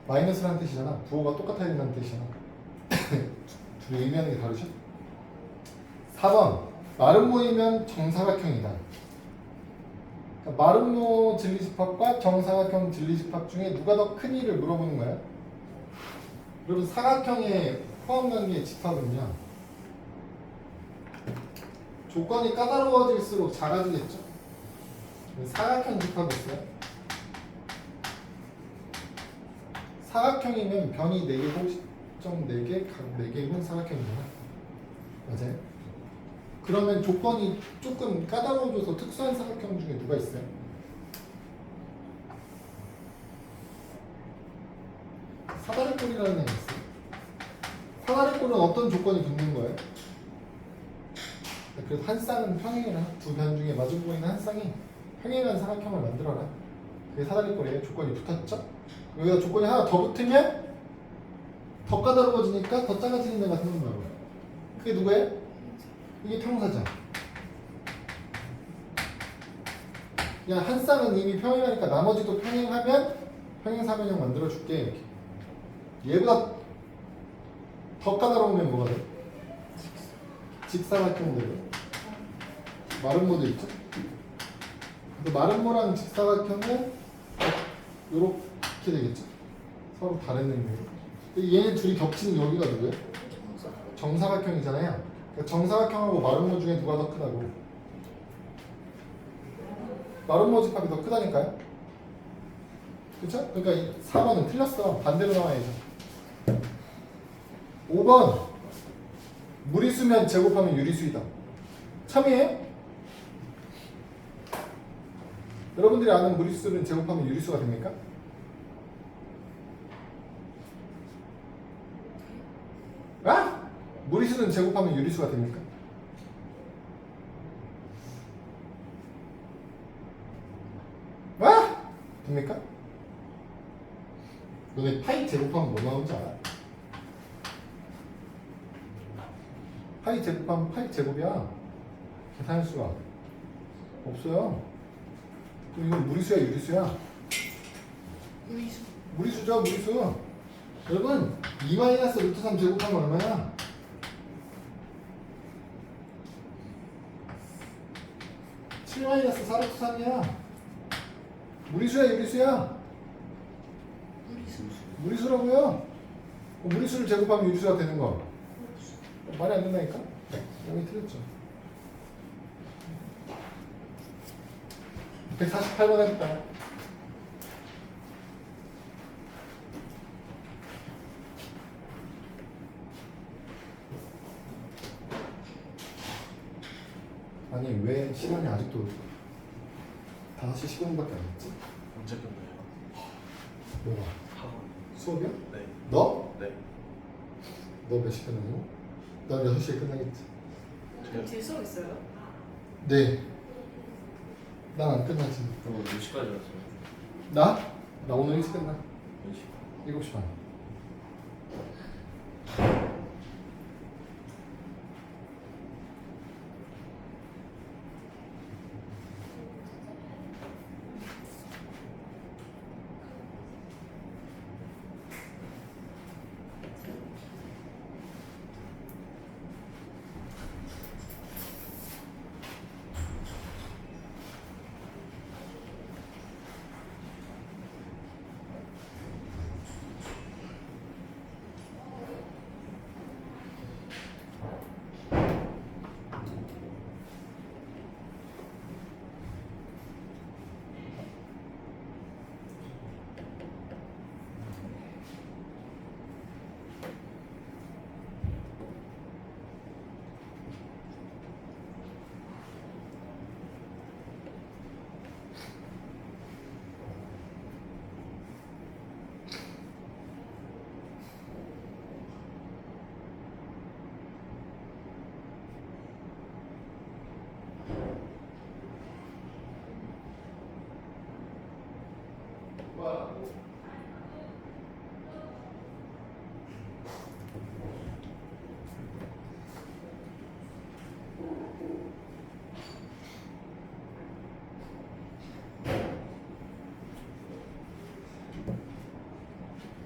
마이너스라는 뜻이잖아. 부호가 똑같아야 된다는 뜻이잖아. 둘이 의미하는 게 다르죠? 4번 마름모이면 정사각형이다. 그러니까 마름모 진리집합과 정사각형 진리집합 중에 누가 더 크니를 물어보는 거야. 여러분 사각형의 포함관계 집합은요 조건이 까다로워질수록 작아지겠죠. 사각형 집합이 있어요. 사각형이면 변이 4개, 곡점 4개, 각 4개면 사각형이잖아. 맞아요? 그러면 조건이 조금 까다로워져서 특수한 사각형 중에 누가 있어요? 사다리꼴이라는 애가 있어요. 사다리꼴은 어떤 조건이 붙는 거예요? 그래서 한 쌍은 평행이라 두 변 중에 마주 보이는 한 쌍이 평행한 사각형을 만들어라. 그게 사다리꼴이에요. 조건이 붙었죠? 여기다 조건이 하나 더 붙으면 더 까다로워지니까 더 작아지는 애가 생긴 거예요. 그게 누구예요? 이게 평사죠. 그냥 한 쌍은 이미 평행하니까 나머지도 평행하면 평행사변형 만들어줄게. 이렇게. 얘보다 더 까다로우면 뭐가 돼? 직사각형들. 마름모도 있죠? 근데 마름모랑 직사각형은 요렇게 되겠죠? 서로 다른 의미예요. 얘네 둘이 겹치는 여기가 누구예요? 정사각형이잖아요. 그러니까 정사각형하고 마름모 중에 누가 더 크다고? 마름모 집합이 더 크다니까요? 그쵸? 그러니까 이 4번은 틀렸어. 반대로 나와야죠. 5번 무리수면 제곱하면 유리수이다. 참이에요? 여러분들이 아는 무리수는 제곱하면 유리수가 됩니까? 아? 무리수는 제곱하면 유리수가 됩니까? 아? 됩니까? 너네 파이 제곱하면 뭐 나오는지 알아? 파이 제곱하면 파이 제곱이야. 계산할 수가 없어요. 그럼 이건 무리수야 유리수야? 무리수. 무리수죠 무리수. 여러분 2-루트 3 제곱하면 얼마야? 7-4루트 3이야. 무리수야 유리수야? 무리수. 무리수라고요. 무리수를 제곱하면 유리수가 되는 거. 말이 안 된다니까? 여기 틀렸죠. 148번 했다. 아니 왜 시간이 아직도 5시 15분밖에 안 됐지? 언제 끝나요? 뭐가? 학원. 수업이야? 네. 너? 네. 너 몇 시 끝나냐고? 난 6시에 끝나겠지. 그럼 제 수업 있어요? 네. 난 안 끝나지. 그럼 몇 시까지 왔어요? 나? 나 오늘 일찍 끝나. 몇 시? 7시 반.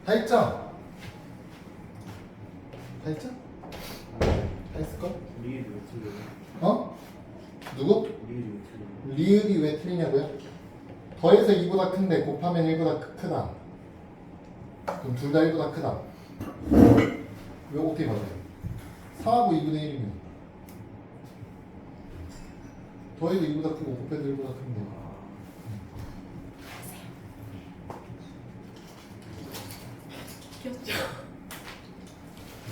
다 했죠? 다 했죠? 다 했을걸? 리을이 왜 틀려요? 어? 누구? 리을이 왜 틀려요? 리을이 왜 틀리냐고요? 더해서 2보다 큰데 곱하면 1보다 크다. 그럼 둘 다 1보다 크다. 왜 어떻게 받아요? 4하고 2분의 1이면 더해도 2보다 크고 곱해도 1보다 큰데 귀엽죠?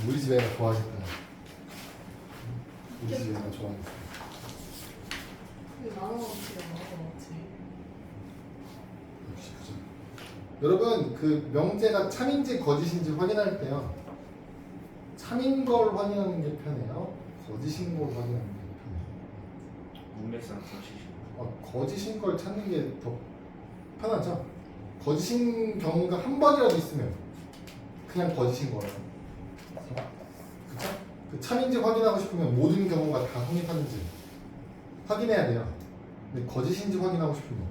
우리 집 애가 좋아하겠다. 우리 집 애가 좋아하겠다. 이거 나눠먹지가 나눠먹지. 역시 부자. 여러분 그 명제가 참인지 거짓인지 확인할 때요. 참인 걸 확인하는 게 편해요. 거짓인 걸 확인하는 게 편해요. 문맥상 사실이. 거짓인 걸 찾는 게 더 편하죠. 거짓인 경우가 한 번이라도 있으면 그냥 거짓인 거예요. 그쵸? 그 참인지 확인하고 싶으면 모든 경우가 다 성립하는지 확인해야 돼요. 근데 거짓인지 확인하고 싶으면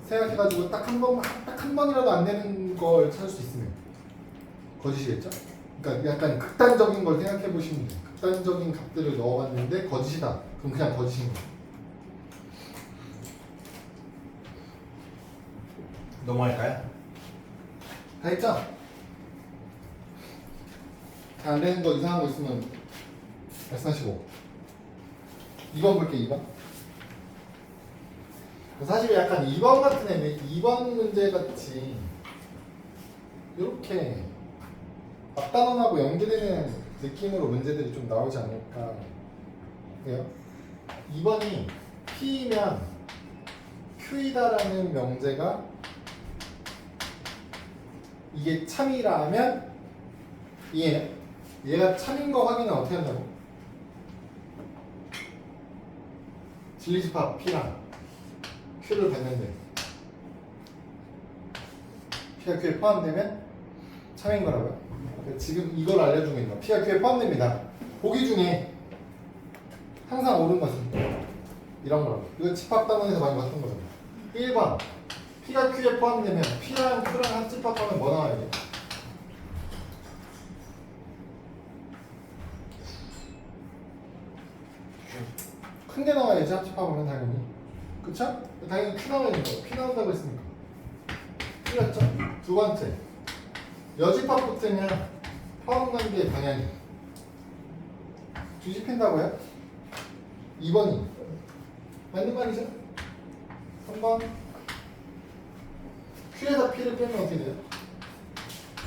생각해가지고 딱 한 번이라도 안 되는 걸 찾을 수 있으면 거짓이겠죠? 그러니까 약간 극단적인 걸 생각해 보시면 돼요. 극단적인 값들을 넣어봤는데 거짓이다. 그럼 그냥 거짓인 거예요. 넘어갈까요? 다 했죠? 다 안 되는 거 이상한 거 있으면 말씀하시고 2번 볼게 2번. 사실 약간 2번 같은 애는 2번 문제 같이 이렇게 앞단원하고 연계되는 느낌으로 문제들이 좀 나오지 않을까 해요. 2번이 P이면 Q이다라는 명제가 이게 참이라면 얘가 참인 거 확인은 어떻게 한다고? 진리집합 P랑 Q를 봤는데 P가 Q에 포함되면 참인 거라고요? 그러니까 지금 이걸 알려주고 있는 거. P가 Q에 포함됩니다. 보기 중에 항상 옳은 것은 이런 거라고. 이거 집합단원에서 많이 봤던 거잖아. 1번 P가 Q에 포함되면 P랑 Q랑 합집합하면 뭐 나와야 돼? 큰 게 나와야지 합집합하면 당연히. 그쵸? 당연히 Q 나와야 되는 거. P 나온다고 했으니까. 틀렸죠? 두 번째 여집합 붙으면 포함관계의 방향이 뒤집힌다고요? 2번이 맞는 말이죠? 3번 Q에서 P를 빼면 어떻게 돼요?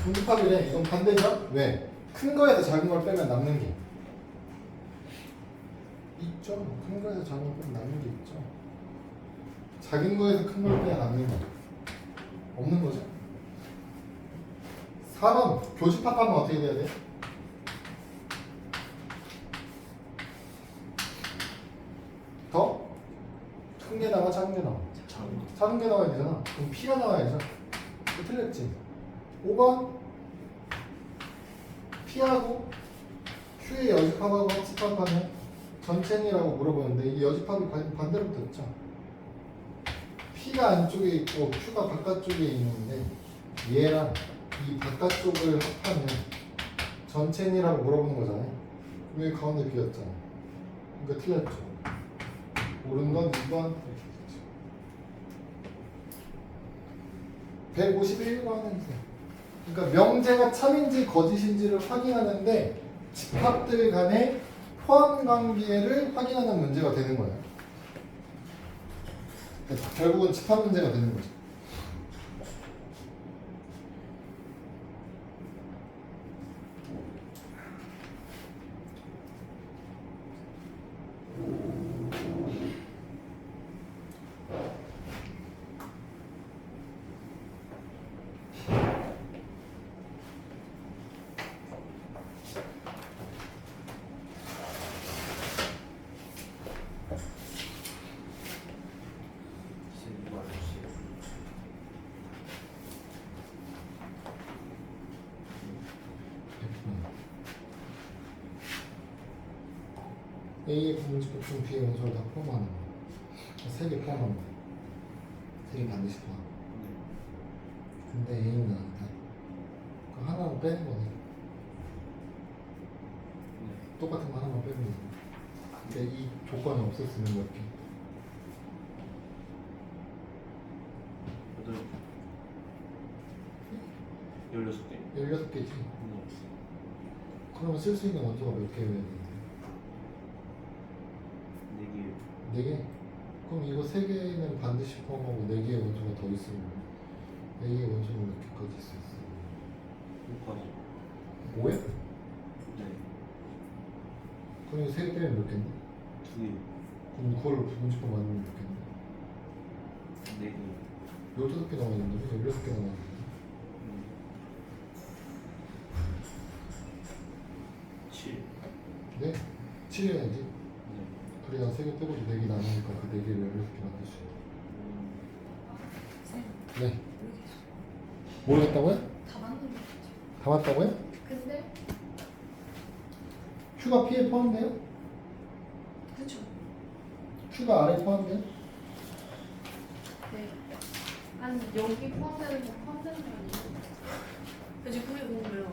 중집합이래. 이건 반대죠? 왜? 큰 거에서 작은 걸 빼면 남는 게 있죠. 큰 거에서 작은 걸 빼면 남는 게 있죠. 작은 거에서 큰 걸 빼야 남는 게 없는 거죠. 4번 교집합하면 어떻게 돼야 돼? 더? 큰 게 나와 작은 게 나와? 작은 게 나와야 되잖아. 그럼 P가 나와야죠. 틀렸지. 5번 P하고 Q의 여집합하고 합집합하면 전체니라고 물어보는데 이 여집합이 반대로 됐죠. P가 안쪽에 있고 Q가 바깥쪽에 있는데 얘랑 이 바깥쪽을 합하면 전체니라고 물어보는 거잖아요. 왜 가운데 비었잖아. 그러니까 틀렸죠. 옳은 건 2번. 151번은 그러니까 명제가 참인지 거짓인지를 확인하는데 집합들 간의 포함 관계를 확인하는 문제가 되는 거예요. 그러니까 결국은 집합 문제가 되는 거죠. A의 부분집 곱중 B의 원소를 다 포함하는 거. 3개 포함합니다. 3개 반드시 포함. 근데 A는 아니다. 하나만 빼는 거네. 네. 똑같은 거 하나만 빼면 돼. 근데 이 조건이 없었으면 몇 개? 16개. 16개지. 네. 그러면 쓸 수 있는 원소가 몇 개여야 되는데? 4개. 4개? 그럼 이거 3개는 반드시 포함하고 4개의 원소가 더 있으면 4개의 원소는 몇 개까지 있을 수 있어? 5까지. 5에? 네. 그럼 이거 3개 빼면 몇 개인데? 2개. 그럼 그걸로 부분집합 만들면 몇 개인데? 4개. 15개 나와 있는데? 16개 나와 있는데? 7. 네? 7이어야지. 네. 그래야 3개 빼고 4개 나누니까 그 4개를 16개 만들 수 있어. 쌤, 네. 여기 모르겠다고요? 다 맞는 거죠. 다 맞다고요? 근데 Q가 P에 포함돼요? 그쵸? Q가 R에 포함돼요? 네. 아니 여기 포함되는 거 포함되는 거 아니에요? 그치 그게 궁금해요.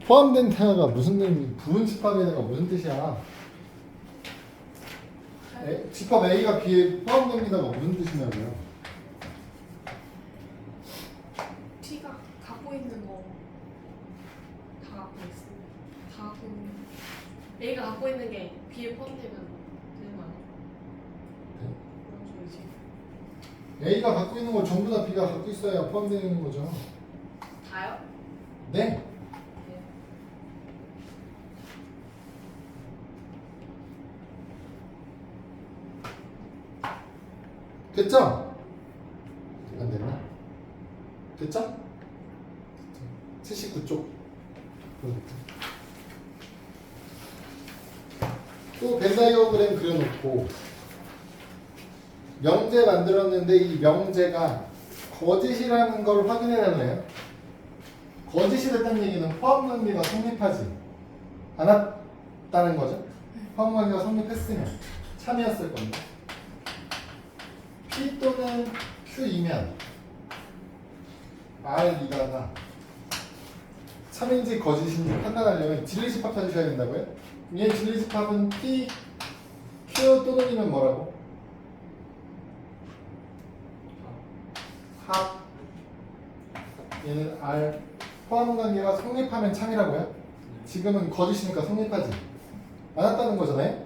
포함된 태아가 무슨 의미, 부분집합이가 무슨 뜻이야? 집합 A가 B에 포함됩니다가 무슨 뜻이냐고요? T가 갖고 있는 거 다 갖고 있어요. 다 갖고 있는 거. A가 갖고 있는 게 B에 포함되면 되는 거 아니에요? 네? 그런 소리지. A가 갖고 있는 걸 전부 다 B가 갖고 있어야 포함되는 거죠. 다요? 네? 네. 됐죠? 안 됐나? 됐죠? 79쪽. 또 벤다이어그램 그려놓고 명제 만들었는데 이 명제가 거짓이라는 걸 확인해야 해요. 거짓이 됐다는 얘기는 포함 관계가 성립하지 않았다는 거죠. 포함 관계가 성립했으면 참이었을 겁니다. P 또는 Q이면 R2가 참인지 거짓인지 판단하려면 진리집합 찾으셔야 된다고요? 얘 진리집합은 P, Q 또는이면 뭐라고? 합. 얘는 R. 포함 관계가 성립하면 참이라고요? 지금은 거짓이니까 성립하지 않았다는 거잖아요?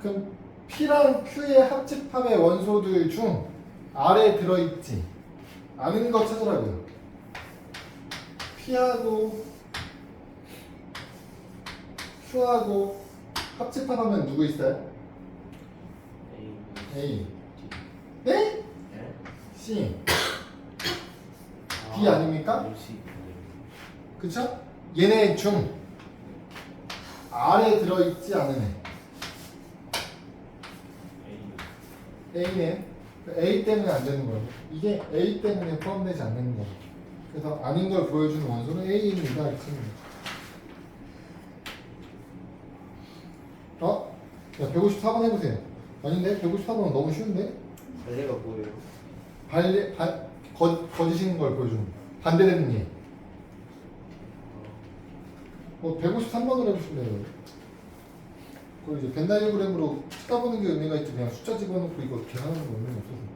그럼 P랑 Q의 합집합의 원소들 중 R에 들어있지 않은 거 찾으라고요. P하고 Q하고 합집합하면 누구 있어요? A. A. D. 네? 네? C. B 아닙니까? C. 그쵸? 얘네 중 R에 들어있지 않은 애. A. A는 A 때문에 안 되는 거예요. 이게 A 때문에 포함되지 않는 거예요. 그래서 아닌 걸 보여주는 원소는 A입니다. 이렇게 쓰는 거예요. 야, 154번 해보세요. 아닌데? 154번은 너무 쉬운데? 발레가 뭐예요? 거짓인 걸 보여주는 거예요. 반대되는 예. 153번을 해보실래요? 그리고 이제 벤다이어그램으로 찾아보는 게 의미가 있지 그냥 숫자 집어넣고 이거 계산하는 거 의미가 없어서.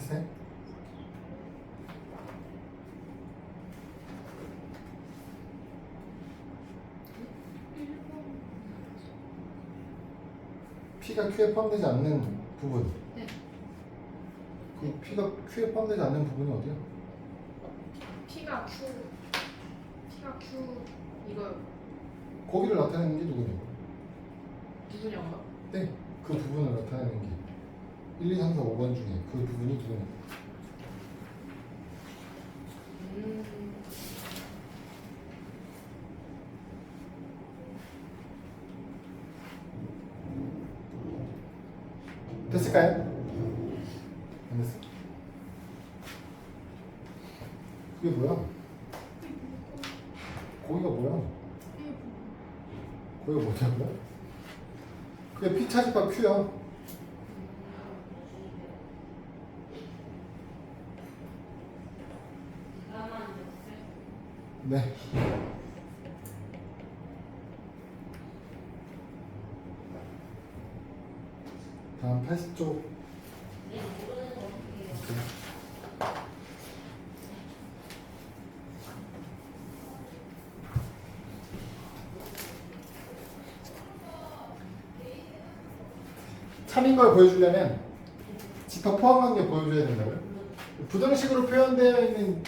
됐어요? P가 Q에 포함되지 않는 부분. 네. 그 P가 Q에 포함되지 않는 부분이 어디야? P가 Q 이거요. 거기를 나타내는 게 누구냐고. 누구냐고요? 네, 그 부분을 나타내는 게 1, 2, 3, 4, 5번 중에 그 부분이 누구냐고. 됐을까요? 안 됐어? 그게 뭐야? 거기가 뭐야? 거기가 뭐냐고요? 그게 P 차집합 Q야. 네. 다음 80쪽. 참인 걸 보여주려면 집합 포함한 게 보여줘야 된다고요? 부등식으로 표현되어 있는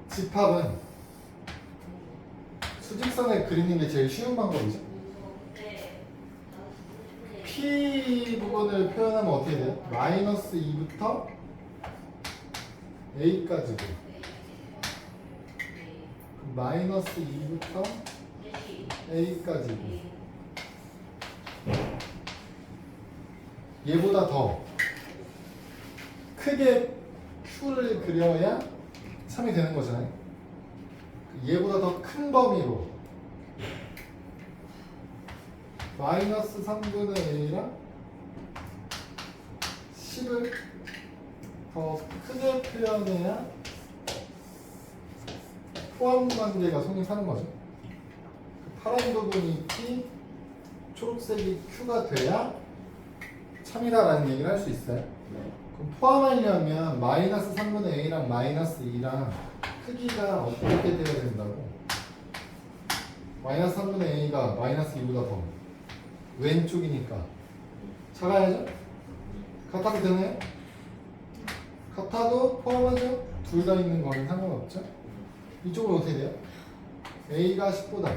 집합은 수직선에 그리는 게 제일 쉬운 방법이죠. P 부분을 표현하면 어떻게 돼요? 마이너스 2부터 A까지고 마이너스 2부터 A까지고 얘보다 더 크게 Q를 그려야 참이 되는 거잖아요. 얘보다 더 큰 범위로 마이너스 3분의 A랑 10을 더 크게 표현해야 포함 관계가 성립하는 거죠. 파란 부분이 P, 초록색이 Q가 돼야 참이다라는 얘기를 할 수 있어요. 그럼 포함하려면 마이너스 3분의 A랑 마이너스 2랑 크기가 어떻게 돼야 된다고? 마이너스 3분의 A가 마이너스 2보다 더 왼쪽이니까 작아야죠? 같아도 되나요? 같아도 포함하죠? 둘 다 있는 거는 상관없죠? 이쪽은 어떻게 돼요? A가 10보다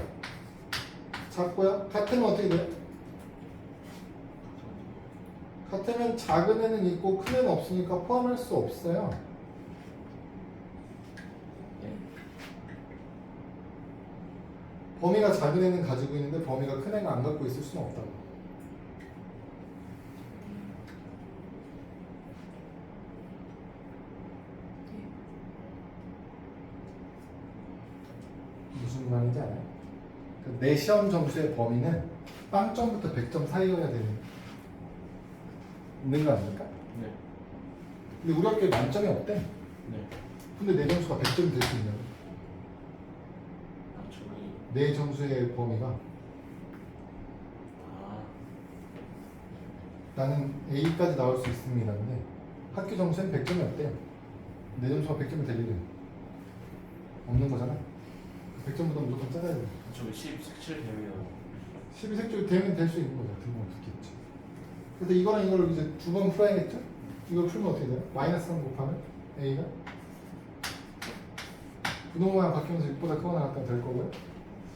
작고요? 같으면 어떻게 돼요? 같으면 작은 애는 있고 큰 애는 없으니까 포함할 수 없어요. 범위가 작은 애는 가지고 있는데 범위가 큰 애가 안 갖고 있을 수는 없다고. 무슨 말인지 알아요? 내 시험 점수의 범위는 빵점부터 100점 사이여야 있는 거 아닙니까? 네. 근데 우리 학교에 만점이 없대. 네. 근데 내 점수가 100점이 될 수 있냐고. 아, 저기. 내 점수의 범위가 아, 나는 A까지 나올 수 있습니다. 근데 학교 점수엔 100점이 없대요. 내 점수가 100점이 될 일은 없는 거잖아. 100점보다 무조건 작아야 돼. 저기 17 되면 12색조 되면 될 수 있는 거죠. 등본 두개 있죠. 그래서 이거랑 이걸 이제 두 번 풀어야겠죠? 이걸 풀면 어떻게 돼요? 마이너스 3 곱하면 A가 분모양 바뀌면서 6보다 크거나 같다 될 거고요.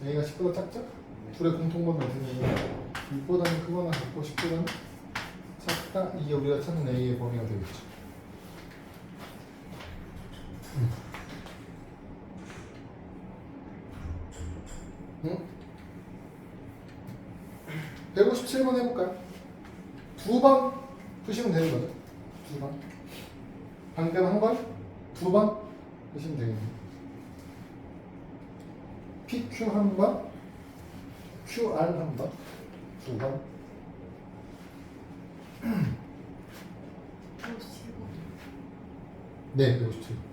A가 10보다 작죠? 둘의 공통범위 어떻게 되냐면 6보다는 크거나 같고 10보다는 작다. 이게 우리가 찾는 A의 범위가 되겠죠. 응? 157번 해볼까요? 두 번 푸시면 되는 거죠. 두 번. 방금 한 번, 두 번 푸시면 되겠네요. PQ 한 번, QR 한 번, 두 번. 157번. 네, 157번.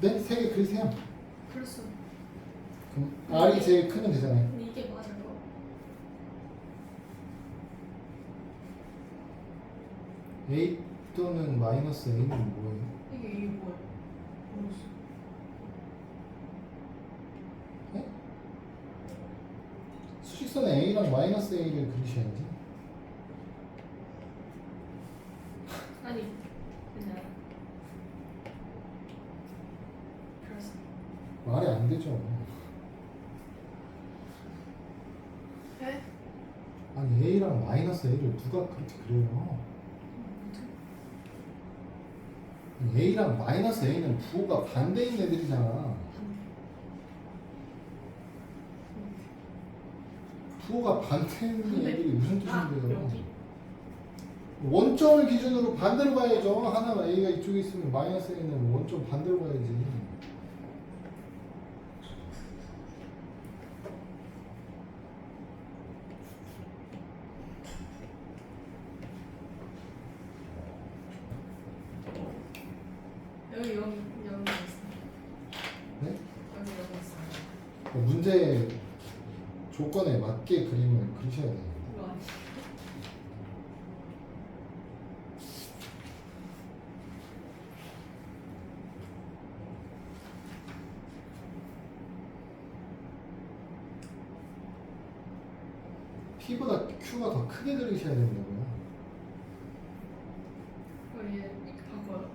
네? 세 개 그리세요. 그랬어. 그럼 R이 제일 크면 되잖아요. 근데 이게 맞은 거. A 또는 마이너스 A는 뭐예요? 이게 뭐야? 모르겠어. 네? 수직선에 A랑 마이너스 A를 그리셔야지. 아니 그냥 그래서 말이 안 되죠. 에? 아니 A랑 마이너스 A를 누가 그렇게 그려요? 아니, A랑 마이너스 A는 부호가 반대인 애들이잖아. 부호가 반대인 반대. 애들이 무슨 아 뜻인데요? 여기. 원점을 기준으로 반대로 봐야죠. 하나가 A가 이쪽에 있으면 마이너스 A는 원점 반대로 봐야지. 여기 있어. 네? 여기 있어. 문제 조건에 맞게 그림을 그리셔야 돼요. 이거 아니. P보다 Q가 더 크게 그리셔야 된다고요. 얘 이렇게 바꿔요.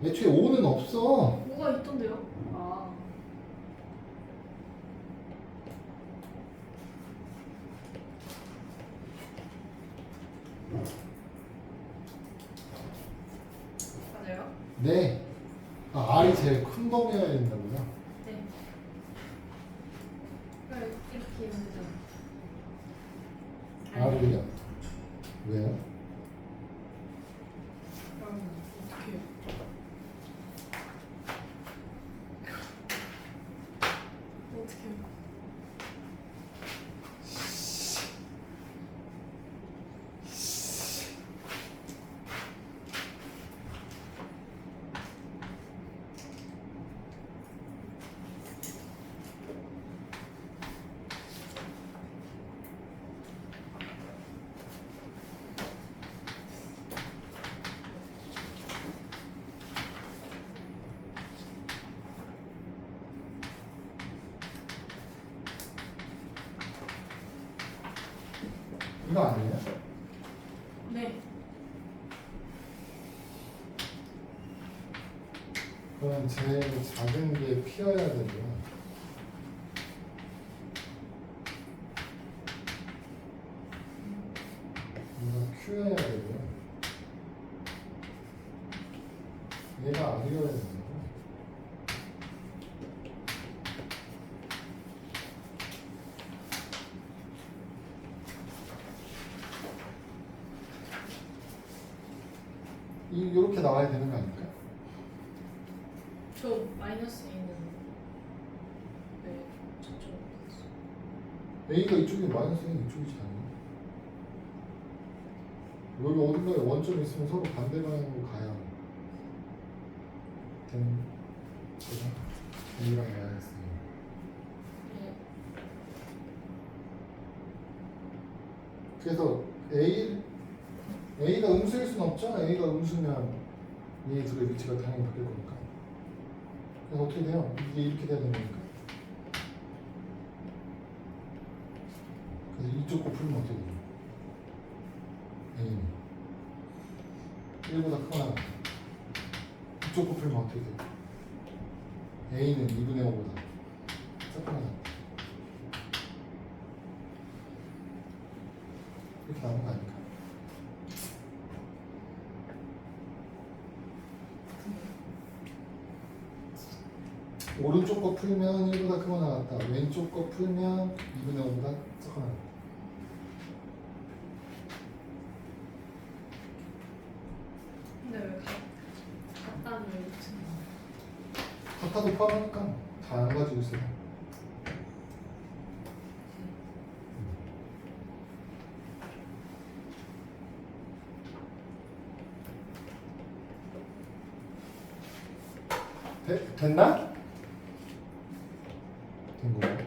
애초에 5는 없어. 뭐가 있던데요? 아. 맞아요? 네. 아, R이 제일 큰 범위여야 된다고요. 네. 그러니까 이렇게 있는 거잖아. R을요? 왜요? 그럼 어떻게 해요? 어떻게 해요? 이거 아니에요? 네. 그러면 제일 작은 게 P여야 되고요. 이거 Q여야 되고요. 얘가 R이어야 된다고. 이렇게 나와야 되는 거 아닐까? 저 마이너스 A는 왜 저쪽으로 갔어? A가 이쪽이 마이너스 A는 이쪽이지 않나? 여기 어딘가에 원점이 있으면 서로 반대 방향으로 가야 되는 거죠? A랑 마이너스 A. 네. 그래서 A가 음수일 수는 없죠? A가 음수면 얘 둘의 위치가 당연히 바뀔 거니까. 그래서 어떻게 돼요? 이게 이렇게 돼야 되는 거니까. 그래서 이쪽 거 풀면 어떻게 돼요? A는 1보다 크거나 이쪽 거 풀면 어떻게 돼요? A는 2분의 5보다 작거나 이렇게 나오는 거 아닐까? 오른쪽 거 풀면 1보다 크거나 같다. 왼쪽 거 풀면 2분의 5보다 작거나 같다. 근데 왜 같다는 왜 붙이는 거야? 같아도 포함하니까 다 안 가지고 있어요. 됐나? 된 거예요?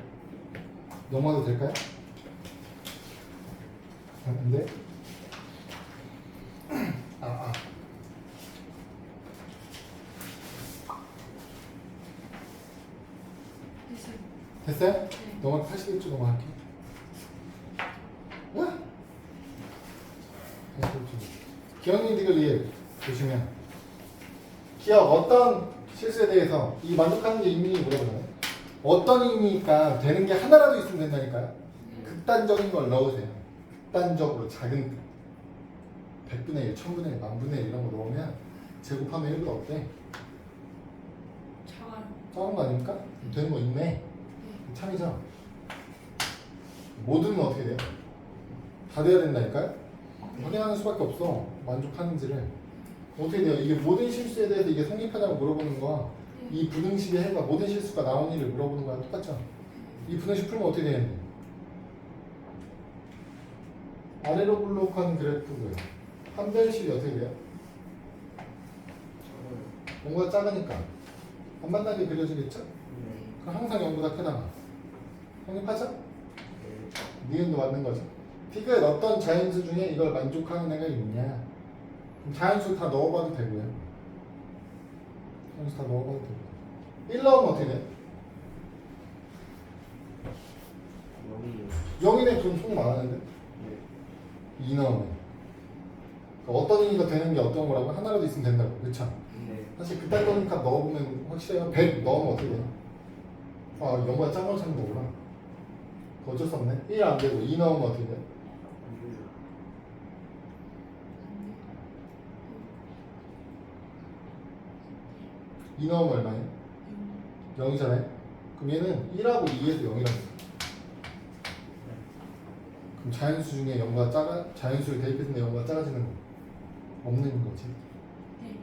넘어가도 될까요? 안 돼? 아. 됐어요. 됐어요? 네. 넘어가 81쪽 넘어갈게. 응? 81쪽. 기억 니디글 리을 보시면 기억 어떤 실수에 대해서 이 만족하는 게 의미 물어보잖아요. 어떤 의미니까 되는 게 하나라도 있으면 된다니까요. 극단적인 걸 넣으세요. 극단적으로 작은 뜻. 100분의 1, 1000분의 1, 만분의 1 이런 거 넣으면 제곱하면 1도 어때? 작아요. 작은 거 아닙니까? 되는 거 있네. 네. 참이죠. 모든은 어떻게 돼요? 다 돼야 된다니까요? 확인하는 수밖에 없어. 만족하는지를. 어떻게 돼요? 이게 모든 실수에 대해서 이게 성립하냐고 물어보는 거와 이 부등식의 해가 모든 실수가 나온 일을 물어보는 거랑 똑같죠? 이 부등식 풀면 어떻게 되는데? 아래로 블록한 그래프고요. 판별식이 어떻게 돼요? 뭔가 작으니까 안 만나게 그려지겠죠? 그럼 항상 0보다 크다가 성립하죠? 니은도 맞는 거죠. 피그에 어떤 자연수 중에 이걸 만족하는 애가 있냐? 그럼 자연수 다 넣어봐도 되고요. 자연수 다 넣어봐도 되고요. 1 넣으면 어떻게 돼? 0이네. 그럼 총 많았는데? 2 넣으면 그러니까 어떤 의미가 되는 게 어떤 거라고 하나라도 있으면 된다고. 그쵸? 사실 그딴 거니까 넣어보면 확실해요. 100 넣으면 어떻게 돼요? 아 0보다 작은 걸 찾는 거구나. 어쩔 수 없네. 1 안 되고 2 넣으면 어떻게 돼요? 2 넣으면 얼마예요? 0이잖아요. 그럼 얘는 1하고 2에서 0이라는 거예요. 그럼 자연수 중에 0보다 작아, 자연수를 대입했는데 0보다 작아지는 거 없는 거지. 네.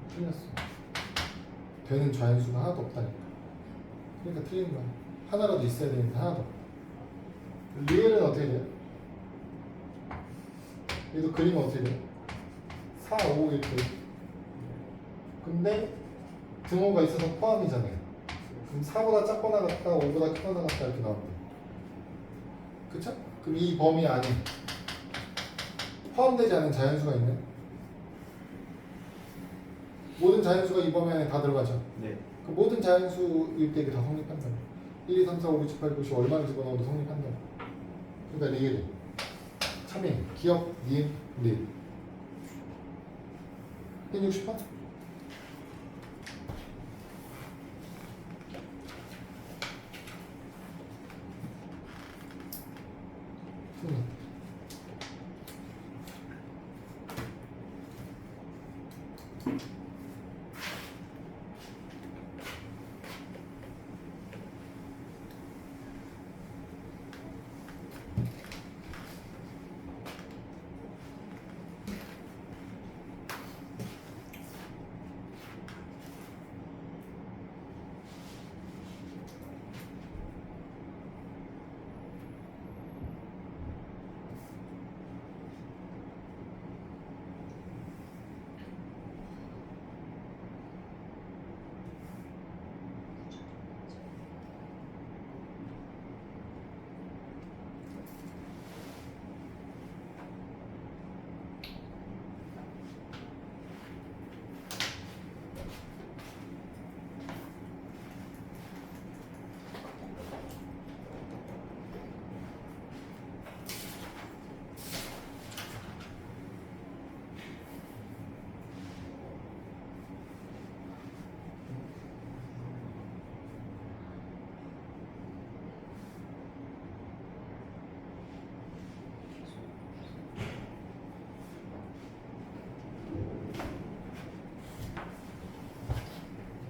틀렸어. 되는 자연수가 하나도 없다니까. 그러니까 틀린 거야. 하나라도 있어야 되는데 하나도 없다. 리을은 어떻게 돼요? 얘도 그림은 어떻게 돼요? 4, 5 이렇게. 근데 등호가 있어서 포함이잖아요. 그럼 4보다 작거나 같다, 5보다 크거나 같다 이렇게 나옵니다. 그쵸? 그럼 이 범위 안에 포함되지 않은 자연수가 있나요? 모든 자연수가 이 범위 안에 다 들어가죠. 그 모든 자연수일 때 이게 다 성립한다. 1, 2, 3, 4, 5, 6, 7, 8, 9, 10 얼마를 집어넣어도 성립한다. 그러니까 리을 참여, 기억, 니은, 리을 160번?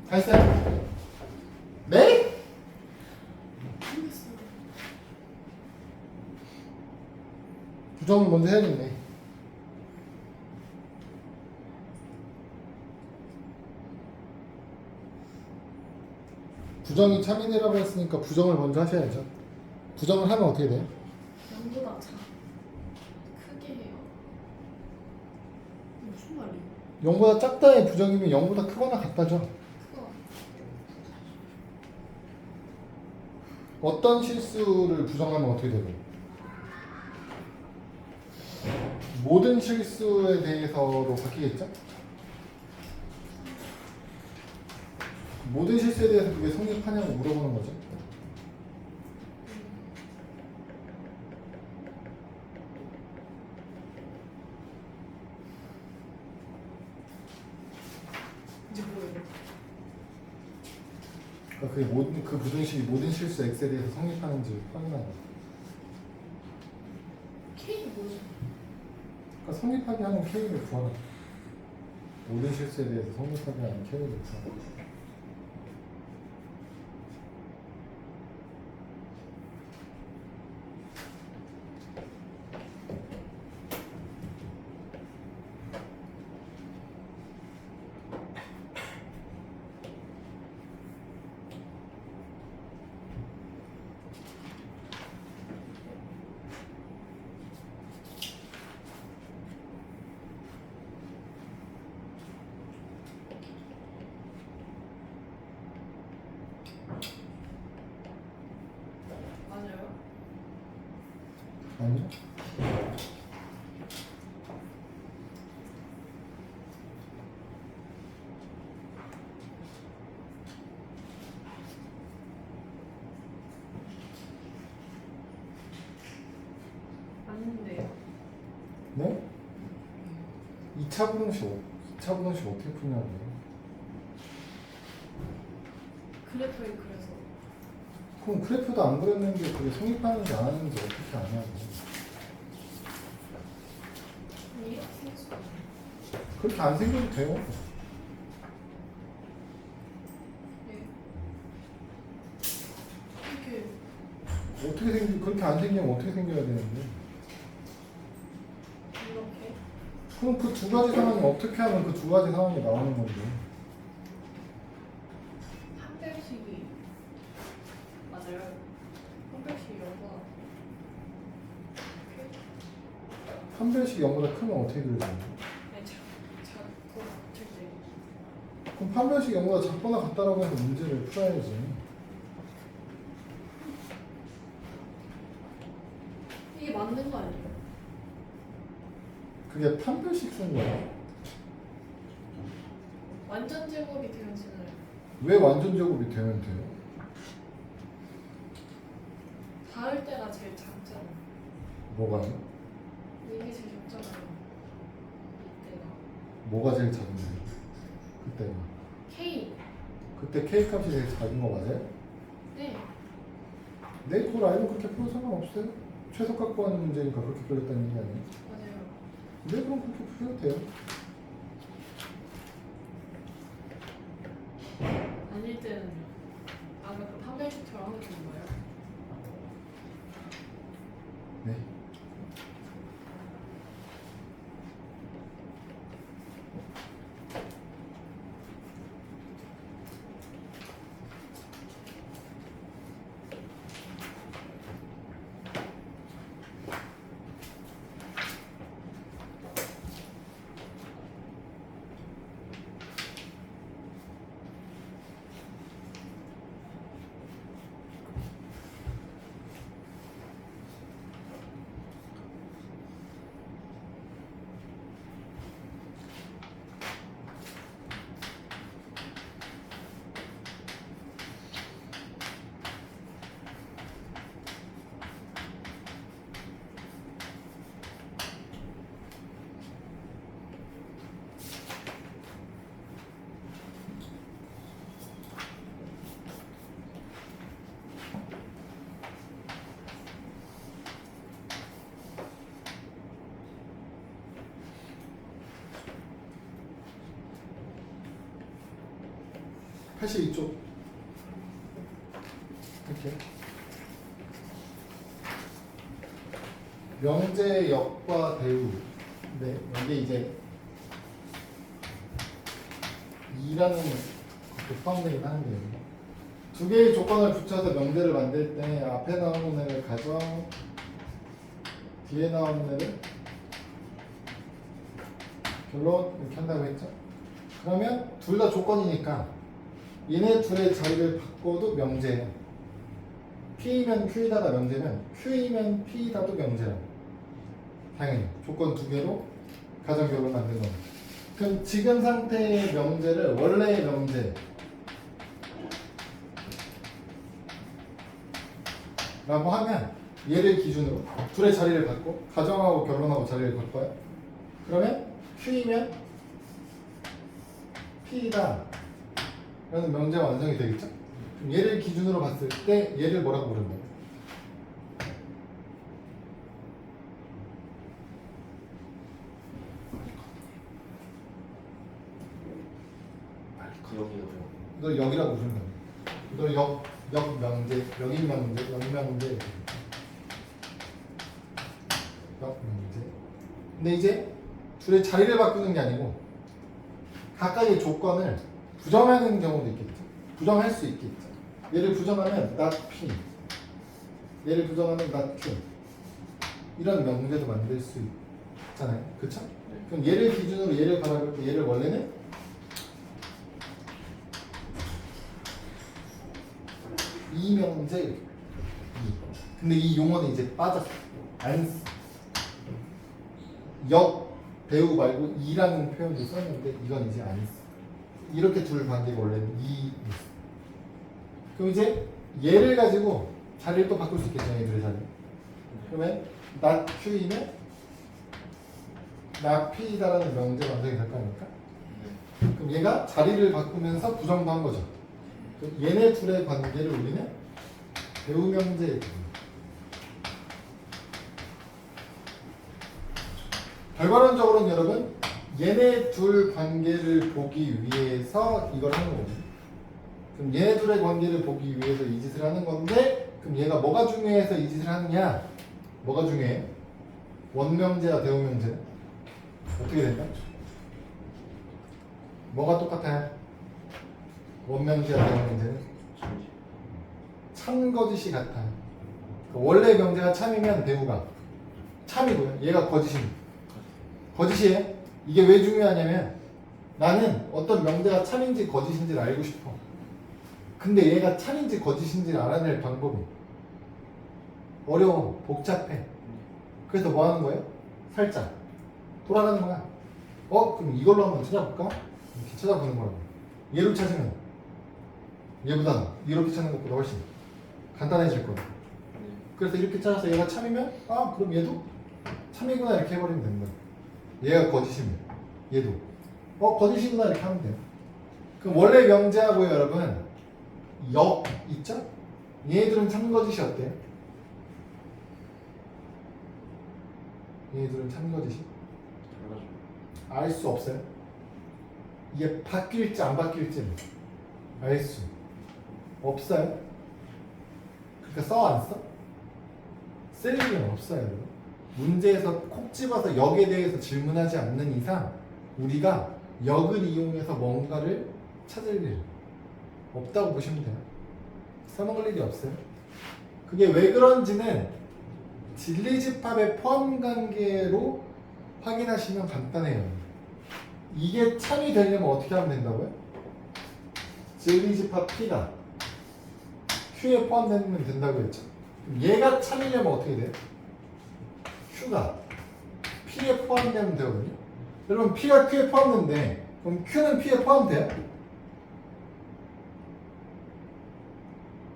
다 했어요? 네? 모르겠어요. 부정을 먼저 해야겠네. 부정이 참인이라고 했으니까 부정을 먼저 하셔야죠. 부정을 하면 어떻게 돼요? 0보다 크게 해요. 무슨 말이에요? 0보다 작다의 부정이면 0보다 크거나 같다죠. 그거 어떤 실수를 부정하면 어떻게 되고? 모든 실수에 대해서로 바뀌겠죠? 모든 실수에 대해서 그게 성립하냐고 물어보는 거죠. 이제 뭐예요? 그러니까 그게 모든 그 부등식이 모든 실수 x에 대해서 성립하는지 확인하는 거죠. K가 뭐죠? 그러니까 성립하게 하는 K를 구하는 거죠. 모든 실수에 대해서 성립하게 하는 K를 구하는 거죠. 맞아요? 아니요? 맞는데요. 네? 2차 부등식, 2차 부등식 어떻게 푸냐고요? 그래프에 그래서 그럼 그래프도 안 그렸는데 그게 성립하는지 안 하는지 어떻게 아냐고. 이렇게 생겼어. 그렇게 안 생겨도 돼요. 네. 이렇게 그렇게 안 생기면 어떻게 생겨야 되는데? 이렇게 그럼 그 두 가지 상황이 어떻게 하면 그 두 가지 상황이 나오는 건데? 한 별씩이 맞아요. 한 별씩이 영과 이렇게 한 별씩 0보다 크면 어떻게 그려져요? 아니 작고 같을 때 그럼 한 별씩 0보다 작거나 같다라고 해서 문제를 풀어야지. 이게 맞는 거 아니에요? 그게 판별식 쓴 거야. 완전 제곱이 되어지나요? 왜 완전 제곱이 되면 돼요? 닿을 때가 제일 작잖아요. 뭐가요? 이게 제일 작잖아요. 이때가 뭐가 제일 작은데요? 그때가. K. 그때 K 값이 제일 작은 거 맞아요? 네. 네, 그걸 알면 그렇게 풀어도 상관없어요. 최소값 구하는 문제니까 그렇게 풀렸다는 얘기 아니에요? 맞아요. 네, 그럼 그렇게 풀려도 돼요. 아닐 때는요. 아까 그 판별식처럼 하면 되는 거예요? 네. 사실 이쪽 이렇게 명제 역과 대우. 네, 이게 이제 2라는 것도 포함되긴 하는데요. 두 개의 조건을 붙여서 명제를 만들 때 앞에 나오는 애를 가져 뒤에 나오는 애를 결론 이렇게 한다고 했죠. 그러면 둘 다 조건이니까 얘네 둘의 자리를 바꿔도 명제예요. P이면 Q이다가 명제면 Q이면 P이다도 명제라. 당연히 조건 두 개로 가정 결론 만든 겁니다. 그럼 지금 상태의 명제를 원래의 명제 라고 하면 얘를 기준으로 둘의 자리를 받고 가정하고 결론하고 자리를 바꿔요. 그러면 Q이면 P이다 라는 명제가 완성이 되겠죠? 그럼 얘를 기준으로 봤을 때 얘를 뭐라고 부른다고? 이걸 역이라고 부르는 겁니다. 이걸 역명제, 역인명제, 역명제, 역명제. 근데 이제 둘의 자리를 바꾸는 게 아니고 각각의 조건을 부정하는 경우도 있겠죠. 부정할 수 있겠죠. 얘를 부정하면 not P, 얘를 부정하면 not Q. 이런 명제도 만들 수 있잖아요. 그쵸? 그럼 얘를 기준으로 얘를 바라볼 때 얘를 원래는 이명제 이. 근데 이 용어는 이제 빠졌어. 안 써. 역 배우 말고 이라는 표현도 썼는데 이건 이제 안 써. 이렇게 둘 관계가 원래는 이 있어. 그럼 이제 얘를 가지고 자리를 또 바꿀 수 있겠죠. 얘들의 자리. 그러면 not Q이면 not P이다라는 명제가 완성이 될 거니까. 그럼 얘가 자리를 바꾸면서 부정도 한 거죠. 얘네 둘의 관계를 우리는 배우명제. 결과론적으로는 여러분 얘네 둘 관계를 보기 위해서 이걸 하는 거거든요. 그럼 얘네 둘의 관계를 보기 위해서 이 짓을 하는 건데 그럼 얘가 뭐가 중요해서 이 짓을 하느냐? 뭐가 중요해? 원명제와 대우명제는 어떻게 된다? 뭐가 똑같아요? 원명제와 대우명제는 참거짓이 같아요. 원래 명제가 참이면 대우가 참이고요. 얘가 거짓입니다. 거짓이에요. 이게 왜 중요하냐면 나는 어떤 명제가 참인지 거짓인지를 알고 싶어. 근데 얘가 참인지 거짓인지를 알아낼 방법이 어려워. 복잡해. 그래서 뭐 하는 거예요? 살짝 돌아가는 거야. 그럼 이걸로 한번 찾아볼까? 이렇게 찾아보는 거라고. 얘로 찾으면 얘보다 이렇게 찾는 것보다 훨씬 간단해질 거야. 그래서 이렇게 찾아서 얘가 참이면 그럼 얘도 참이구나 이렇게 해버리면 되는 거야. 얘가 거짓이면 얘도 거짓이구나 이렇게 하면 돼요. 그럼 원래 명제하고요 여러분 역 있죠? 얘들은 참거짓이 어때요? 얘들은 참거짓이 알 수 없어요. 이게 바뀔지 안 바뀔지는 알 수 없어요. 그러니까 써 안 써? 쓸 일은 없어요. 여러분. 문제에서 콕 집어서 역에 대해서 질문하지 않는 이상 우리가 역을 이용해서 뭔가를 찾을 일 없다고 보시면 돼요. 써먹을 일이 없어요. 그게 왜 그런지는 진리집합의 포함관계로 확인하시면 간단해요. 이게 참이 되려면 어떻게 하면 된다고요? 진리집합 P가 Q에 포함되면 된다고 했죠. 그럼 얘가 참이려면 어떻게 돼요? Q가 P에 포함되면 되거든요. 여러분 P가 Q에 포함되는데 그럼 Q는 P에 포함돼요?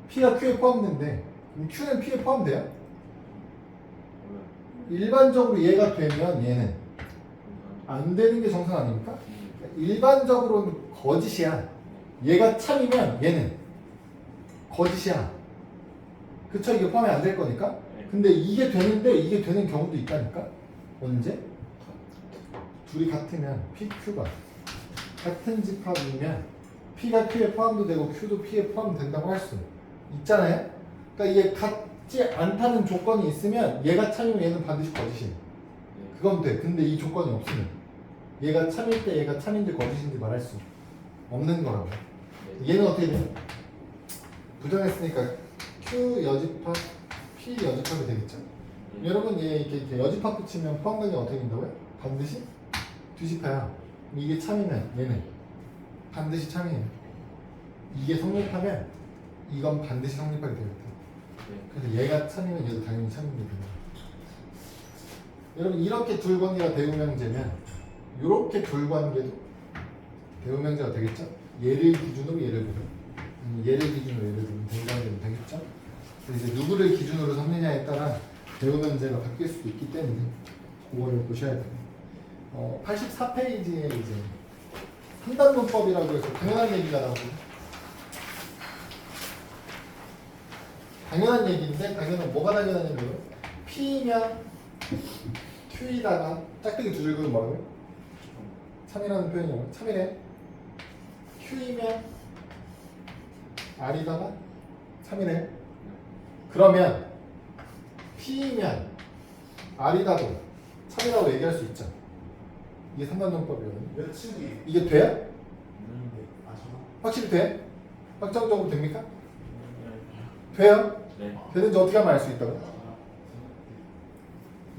P가 Q에 포함되는데 그럼 Q는 P에 포함돼요? 일반적으로 얘가 되면 얘는 안 되는 게 정상 아닙니까? 일반적으로는 거짓이야. 얘가 참이면 얘는 거짓이야. 그쵸? 이게 포함이 안 될 거니까. 근데 이게 되는데 이게 되는 경우도 있다니까. 언제? 둘이 같으면 PQ가 같은 집합이면 P가 Q에 포함도 되고 Q도 P에 포함된다고 할 수 있잖아요. 그러니까 이게 같지 않다는 조건이 있으면 얘가 참이면 얘는 반드시 거짓이에요. 그건 돼. 근데 이 조건이 없으면 얘가 참일 때 얘가 참인지 거짓인지 말할 수 없는 거라고. 얘는 어떻게 돼? 부정했으니까 Q 여집합, P 여집합이 되겠죠? 여러분 얘 이렇게 여집합 붙이면 포함관계 어떻게 된다고요? 반드시 뒤집합이야. 이게 참이면 얘는 반드시 참이에요. 이게 성립하면 이건 반드시 성립하게 되겠다. 그래서 얘가 3이면 얘도 당연히 3이면 됩니다. 여러분 이렇게 둘관계가 대우명제면 이렇게 둘관계도 대우명제가 되겠죠? 얘를 기준으로 얘를 보면 얘를 기준으로 얘를 보면 대우관계는 되겠죠? 그래서 이제 누구를 기준으로 삼느냐에 따라 대우명제가 바뀔 수도 있기 때문에 그거를 보셔야 돼요. 84페이지에 이제 판단문법이라고 해서 당연한 얘기가 나오거든요. 당연한 얘기인데 당연한 뭐가 당연하냐면 P면 Q이다가 짝대기 두 줄 그으면 뭐라고요? 3이라는 표현이요. 3이래. Q이면 R이다가 3이래. 그러면 P이면 R이다도 3이라고 얘기할 수 있죠. 이게 3단원법이거든요. 몇 층이? 이게 돼요? 아 저거? 확실히 돼? 확정적으로 됩니까? 돼요? 네. 되는지 어떻게 하면 알 수 있다고요?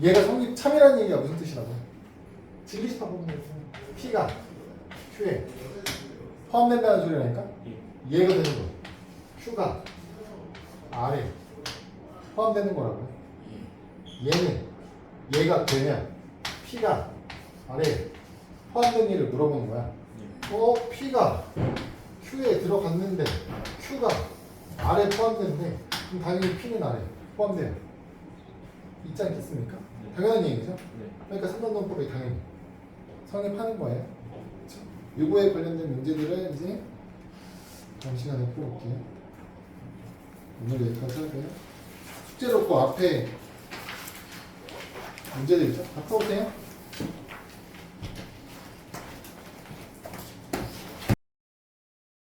얘가 성립 참이라는 얘기가 무슨 뜻이라고요? 진리시파 보면 P가 Q에 포함된다는 소리라니까? 얘가 되는 거. Q가 R에 포함되는 거라고요. 얘는 얘가 되면 P가 R에 포함된 일을 물어보는 거야. P가 Q에 들어갔는데 Q가 R에 포함되는데 그럼 당연히 P는 R에 포함돼요. 있지 않겠습니까? 당연한 얘기죠. 그러니까 3단원법이 당연히 성립하는 거예요. 그렇죠? 요거에 관련된 문제들은 이제 다음 시간에 풀어볼게요. 오늘 여기까지 하고요. 숙제로 그 앞에 문제들 있죠? 다 풀어보세요.